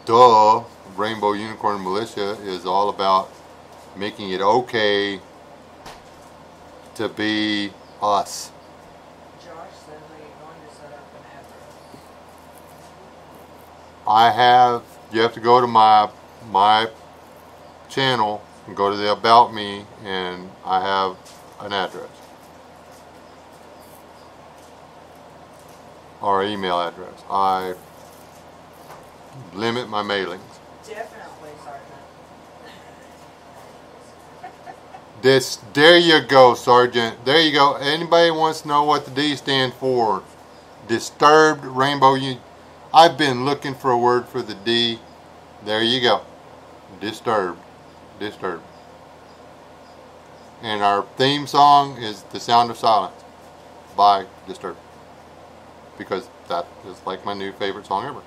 [SPEAKER 1] duh, Rainbow Unicorn Militia is all about making it okay to be us.
[SPEAKER 2] Josh says that you're going to set up an address.
[SPEAKER 1] You have to go to my channel and go to the About Me, and I have an address. Or email address. I limit my mailings.
[SPEAKER 2] Definitely, Sergeant.
[SPEAKER 1] There you go, Sergeant. There you go. Anybody wants to know what the D stands for? Disturbed Rainbow Union. I've been looking for a word for the D. There you go. Disturbed. Disturbed. And our theme song is The Sound of Silence by Disturbed. Because that is like my new favorite song ever.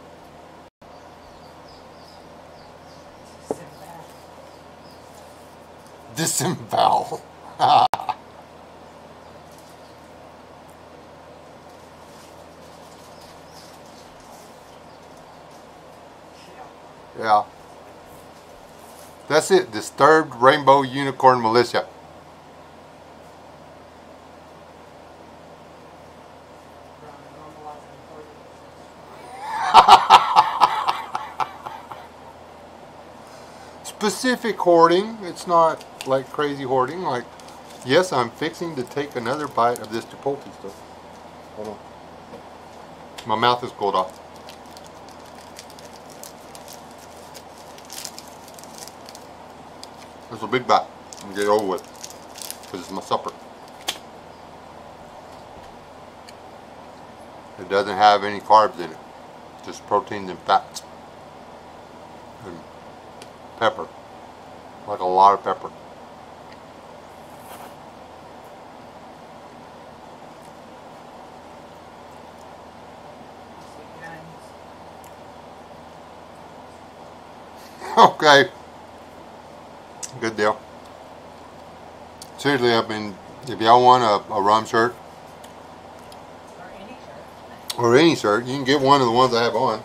[SPEAKER 1] Disembowel. Yeah. That's it. Disturbed Rainbow Unicorn Militia. Specific hoarding. It's not like crazy hoarding. Like, yes, I'm fixing to take another bite of this Chipotle stuff. Hold on. My mouth is cold off. It's a big bite. I'm gonna get it over with. Because it's my supper. It doesn't have any carbs in it. Just proteins and fats. And pepper. Like a lot of pepper. Okay. Good deal. Seriously, if y'all want a rum shirt, or any shirt, you can get one of the ones I have on.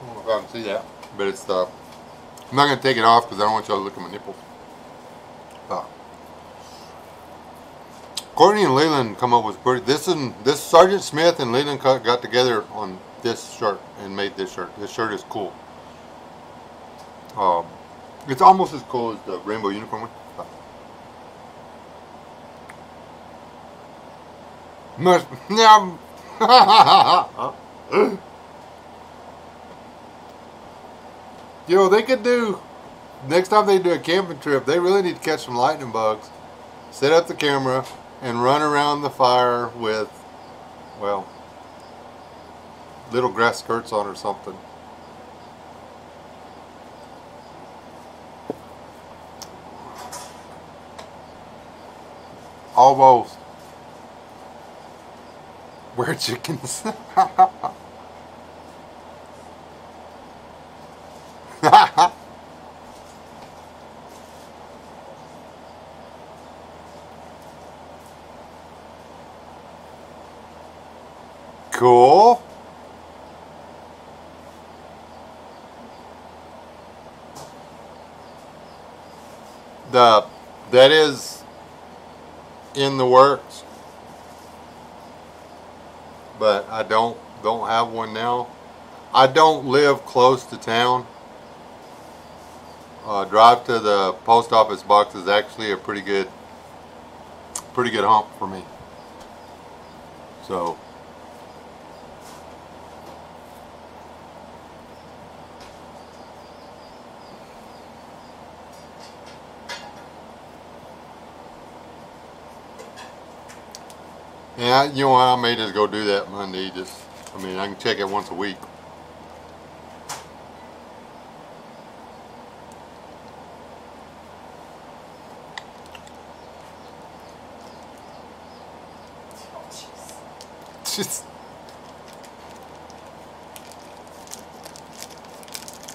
[SPEAKER 1] I don't know if I can see that, but it's I'm not going to take it off because I don't want y'all to look at my nipples. Courtney and Leland come up with this Sergeant Smith and Leland got together on this shirt and made this shirt. This shirt is cool. It's almost as cool as the Rainbow Unicorn one. You know, they could do, next time they do a camping trip, they really need to catch some lightning bugs, set up the camera, and run around the fire with, well, little grass skirts on or something. Almost. We're chickens. Cool. That is in the works, but I don't have one now. I don't live close to town. Drive to the post office box is actually a pretty good hump for me. So yeah, you know, I may just go do that Monday. I mean, I can check it once a week.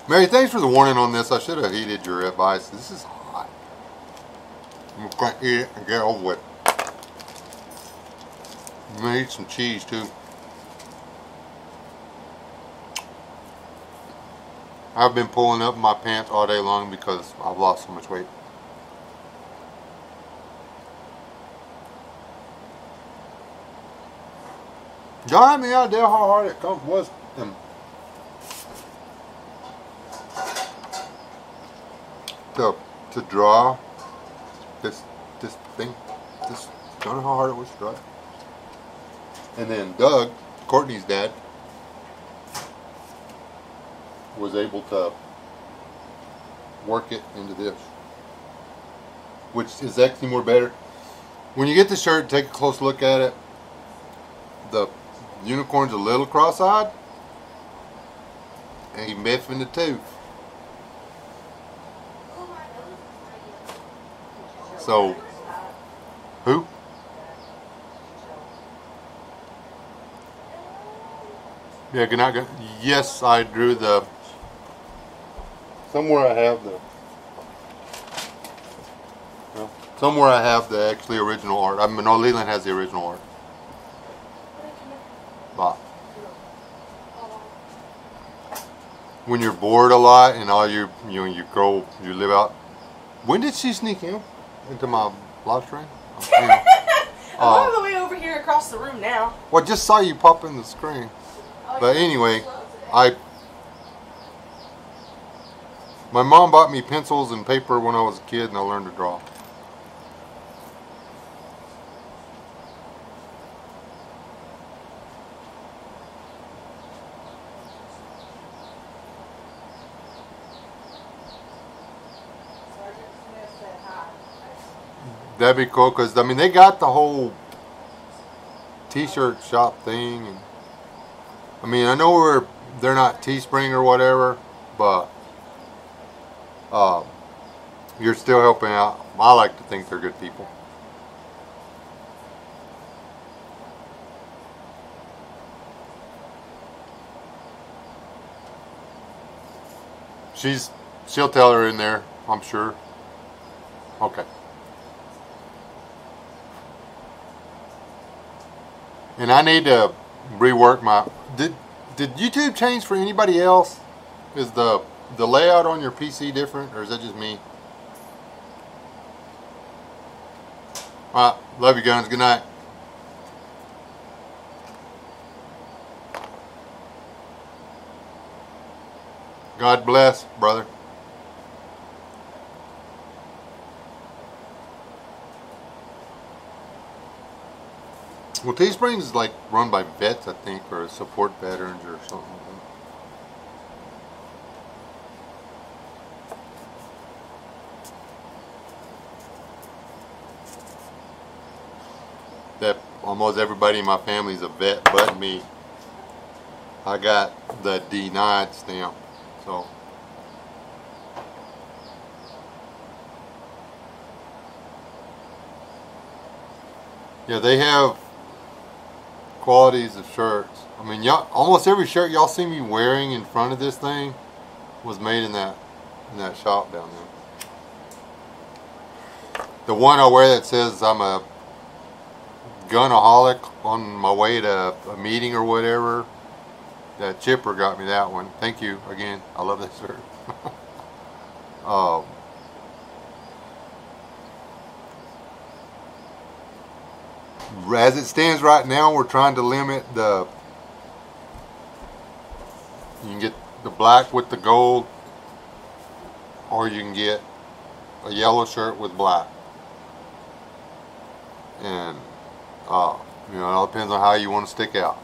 [SPEAKER 1] Mary, thanks for the warning on this. I should have heated your advice. This is hot. I'm going to eat it and get over with. I'm going to eat some cheese too. I've been pulling up my pants all day long because I've lost so much weight. Y'all have any idea how hard it was to draw this thing? Don't know how hard it was to draw it. And then Doug, Courtney's dad, was able to work it into this, which is actually more better. When you get the shirt, take a close look at it. The unicorn's a little cross-eyed, and he's missing the tooth. So, who? Yeah, good night. Yes, I drew the. Somewhere I have the. Well, somewhere I have the actually original art. I mean, no, Leland has the original art. But when you're bored a lot and all you live out. When did she sneak into my live stream?
[SPEAKER 4] I'm all the way over here across the room now.
[SPEAKER 1] Well, I just saw you pop in the screen. But anyway, my mom bought me pencils and paper when I was a kid, and I learned to draw. That'd be cool, because I mean they got the whole t-shirt shop thing, and I mean I know they're not Teespring or whatever, but you're still helping out. I like to think they're good people. She'll tell her in there, I'm sure. Okay. And I need to rework my. Did YouTube change for anybody else? Is the layout on your PC different, or is that just me? All right, love you guys. Good night. God bless, brother. Well, Teespring is like run by vets, I think, or support veterans or something like that. That almost everybody in my family is a vet but me. I got the denied stamp, so. Yeah, they have qualities of shirts. I mean, y'all, almost every shirt y'all see me wearing in front of this thing was made in that shop down there. The one I wear that says I'm a gunaholic on my way to a meeting or whatever, that Chipper got me that one. Thank you again. I love that shirt. As it stands right now, we're trying to limit you can get the black with the gold, or you can get a yellow shirt with black. And, it all depends on how you want to stick out.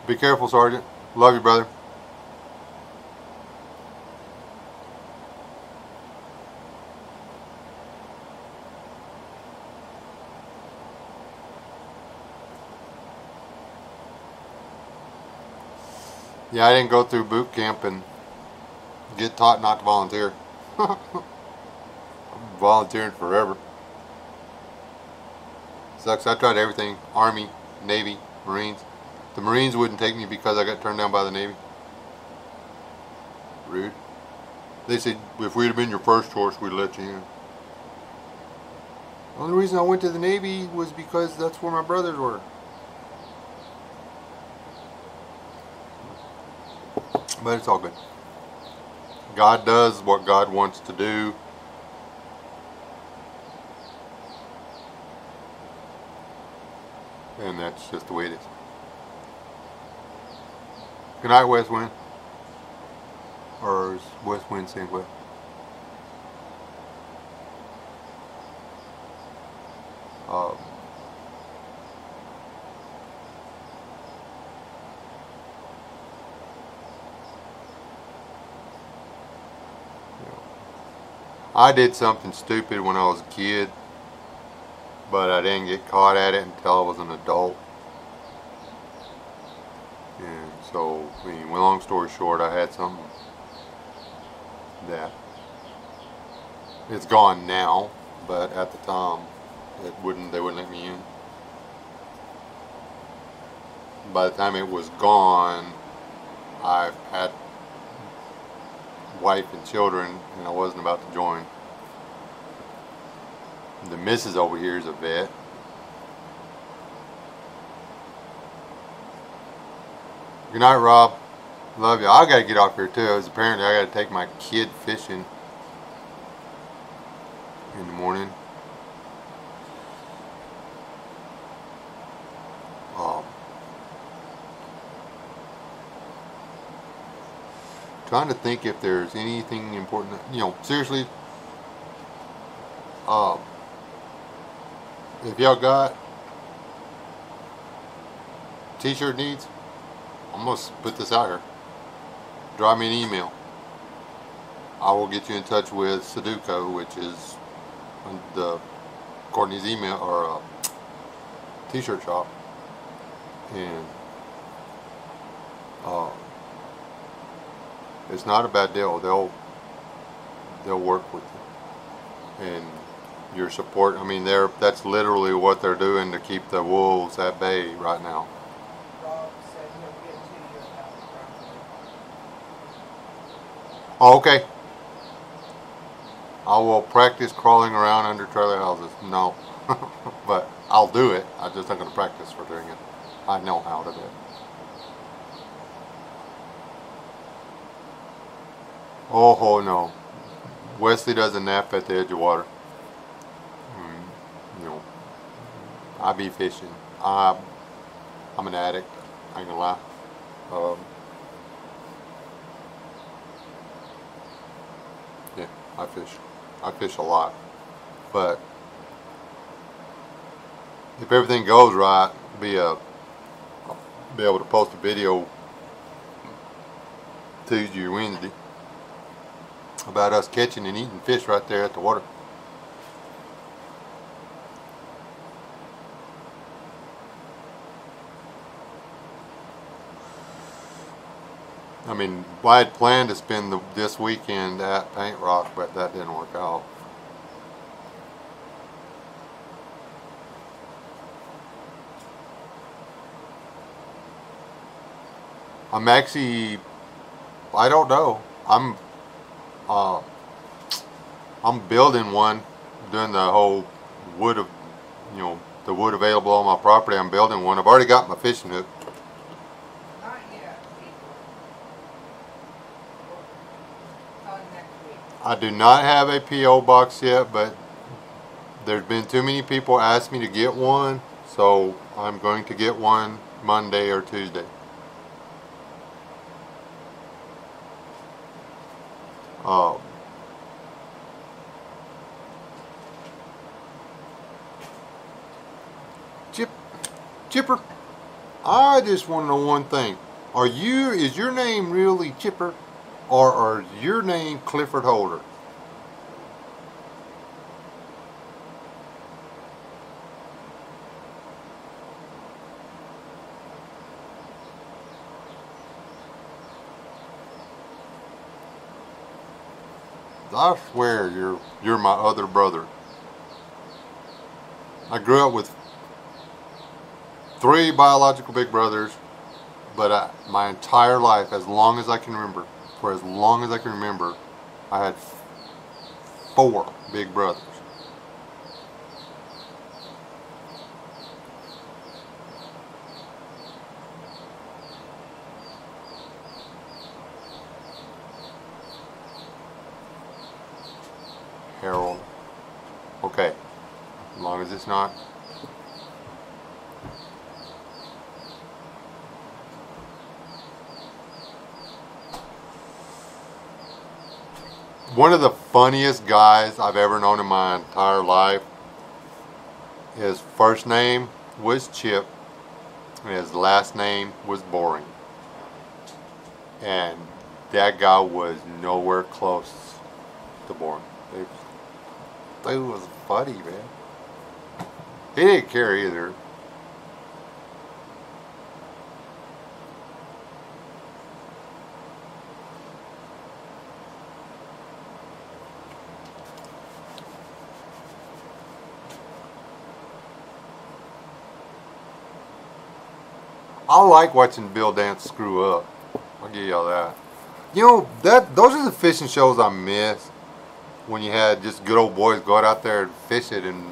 [SPEAKER 1] Be careful, Sergeant. Love you, brother. Yeah, I didn't go through boot camp and get taught not to volunteer. I'm volunteering forever. Sucks. I tried everything. Army, Navy, Marines. The Marines wouldn't take me because I got turned down by the Navy. Rude. They said if we'd have been your first choice, we'd let you in. The only reason I went to the Navy was because that's where my brothers were. But it's all good. God does what God wants to do. And that's just the way it is. Good night, West Wind. Or is West Wind saying what? Um, I did something stupid when I was a kid, but I didn't get caught at it until I was an adult. And so, I mean, long story short, I had something that it's gone now, but at the time, they wouldn't let me in. By the time it was gone, I had wife and children, and I wasn't about to join. The missus over here is a vet. Good night, Rob. Love you. I gotta get off here too. Apparently I gotta take my kid fishing in the morning. Trying to think if there's anything important. You know, seriously. If y'all got t-shirt needs, I'm gonna put this out here. Drop me an email. I will get you in touch with Sudoku, which is the Courtney's email or t-shirt shop, and it's not a bad deal. They'll work with you and your support. I mean, that's literally what they're doing to keep the wolves at bay right now.
[SPEAKER 2] Rob said he'll get to you about the property.
[SPEAKER 1] Oh, okay. I will practice crawling around under trailer houses. No, but I'll do it. I'm just not going to practice for doing it. I know how to do it. Oh no. Wesley doesn't nap at the edge of water. You know, I be fishing. I'm an addict. I ain't gonna lie. Yeah, I fish. I fish a lot. But if everything goes right, I'll be able to post a video Tuesday or Wednesday about us catching and eating fish right there at the water. I mean, I had planned to spend this weekend at Paint Rock, but that didn't work out. I'm actually, I don't know. I'm building one, doing the whole wood of, the wood available on my property. I'm building one. I've already got my fishing hook.
[SPEAKER 2] Not yet, people. Till next week.
[SPEAKER 1] I do not have a P.O. box yet, but there's been too many people ask me to get one, so I'm going to get one Monday or Tuesday. Chipper, I just want to know one thing. Is your name really Chipper, or is your name Clifford Holder? I swear you're my other brother. I grew up with 3 biological big brothers, but my entire life, as long as I can remember, I had 4 big brothers. Harold. Okay, as long as it's not. One of the funniest guys I've ever known in my entire life. His first name was Chip, and his last name was Boring. And that guy was nowhere close to Boring. It was funny, man. He didn't care either. I like watching Bill Dance screw up. I'll give y'all that. You know, those are the fishing shows I miss. When you had just good old boys go out there and fish it and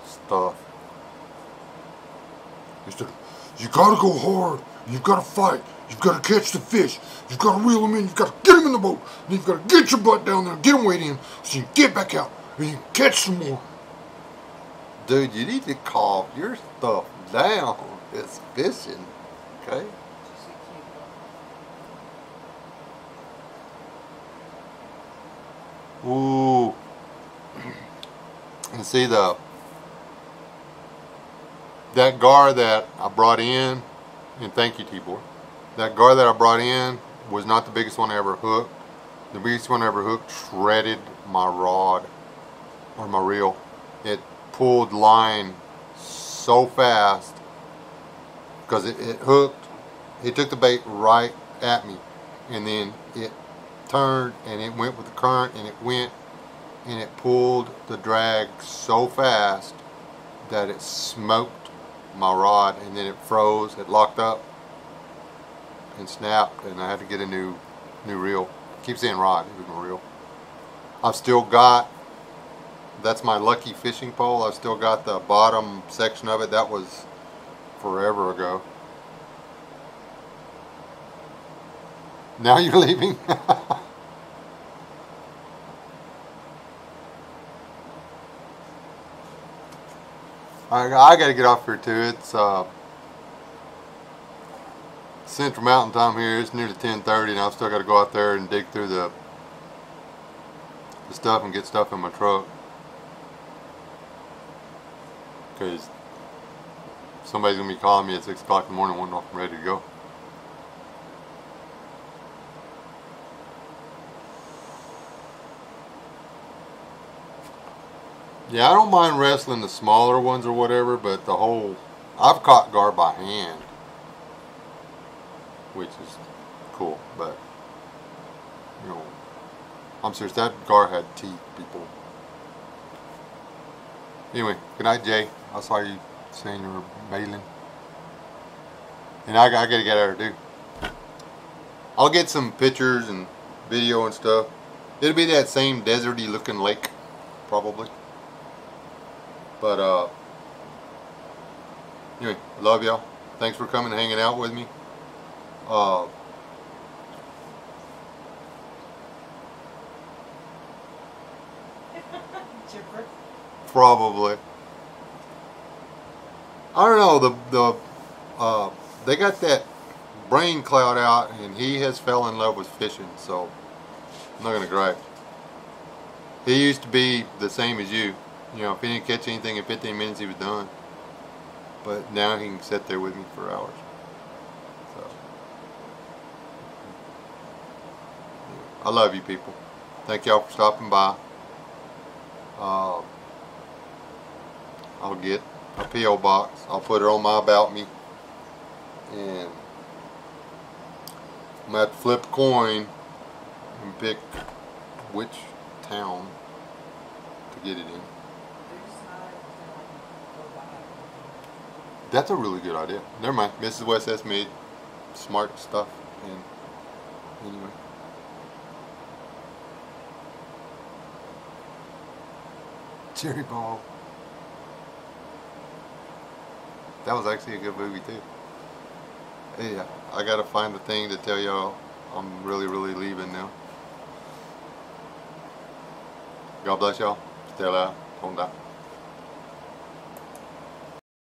[SPEAKER 1] stuff. Instead of, you gotta go hard. You've gotta fight. You've gotta catch the fish. You've gotta reel them in. You've gotta get them in the boat. And you've gotta get your butt down there and get them weighed in so you can get back out and you can catch some more. Dude, you need to calm your stuff down. It's fishing, okay? Ooh. And see that gar that I brought in, and thank you, T-Boy. That gar that I brought in was not the biggest one I ever hooked. The biggest one I ever hooked shredded my rod, or my reel. It pulled line so fast because it hooked. It took the bait right at me, and then it turned and it went with the current, and it pulled the drag so fast that it smoked my rod, and then it froze. It locked up and snapped, and I had to get a new reel. I keep saying rod, it was my reel. I've still got, that's my lucky fishing pole. I've still got the bottom section of it. That was forever ago. Now you're leaving? I got to get off here too. It's Central Mountain time here. It's nearly 10:30, and I've still got to go out there and dig through the stuff and get stuff in my truck, because somebody's gonna be calling me at 6 o'clock in the morning wanting to know if I'm ready to go. Yeah, I don't mind wrestling the smaller ones or whatever, but the whole, I've caught gar by hand, which is cool, but, you know, I'm serious, that gar had teeth, people. Anyway, good night, Jay. I saw you saying you were bailing. And I gotta get out of here, too. I'll get some pictures and video and stuff. It'll be that same deserty looking lake, probably. But, anyway, I love y'all. Thanks for coming and hanging out with me. Probably. I don't know, they got that brain cloud out, and he has fell in love with fishing, so I'm not gonna gripe. He used to be the same as you. You know, if he didn't catch anything in 15 minutes, he was done. But now he can sit there with me for hours. So, I love you people. Thank y'all for stopping by. I'll get a P.O. box. I'll put it on my About Me. And I'm going to have to flip a coin and pick which town to get it in. That's a really good idea. Never mind. Mrs. Wes S made smart stuff. And anyway. Cherry Ball. That was actually a good movie too. Yeah, I gotta find the thing to tell y'all I'm really leaving now. God bless y'all. Stay alive. Don't die.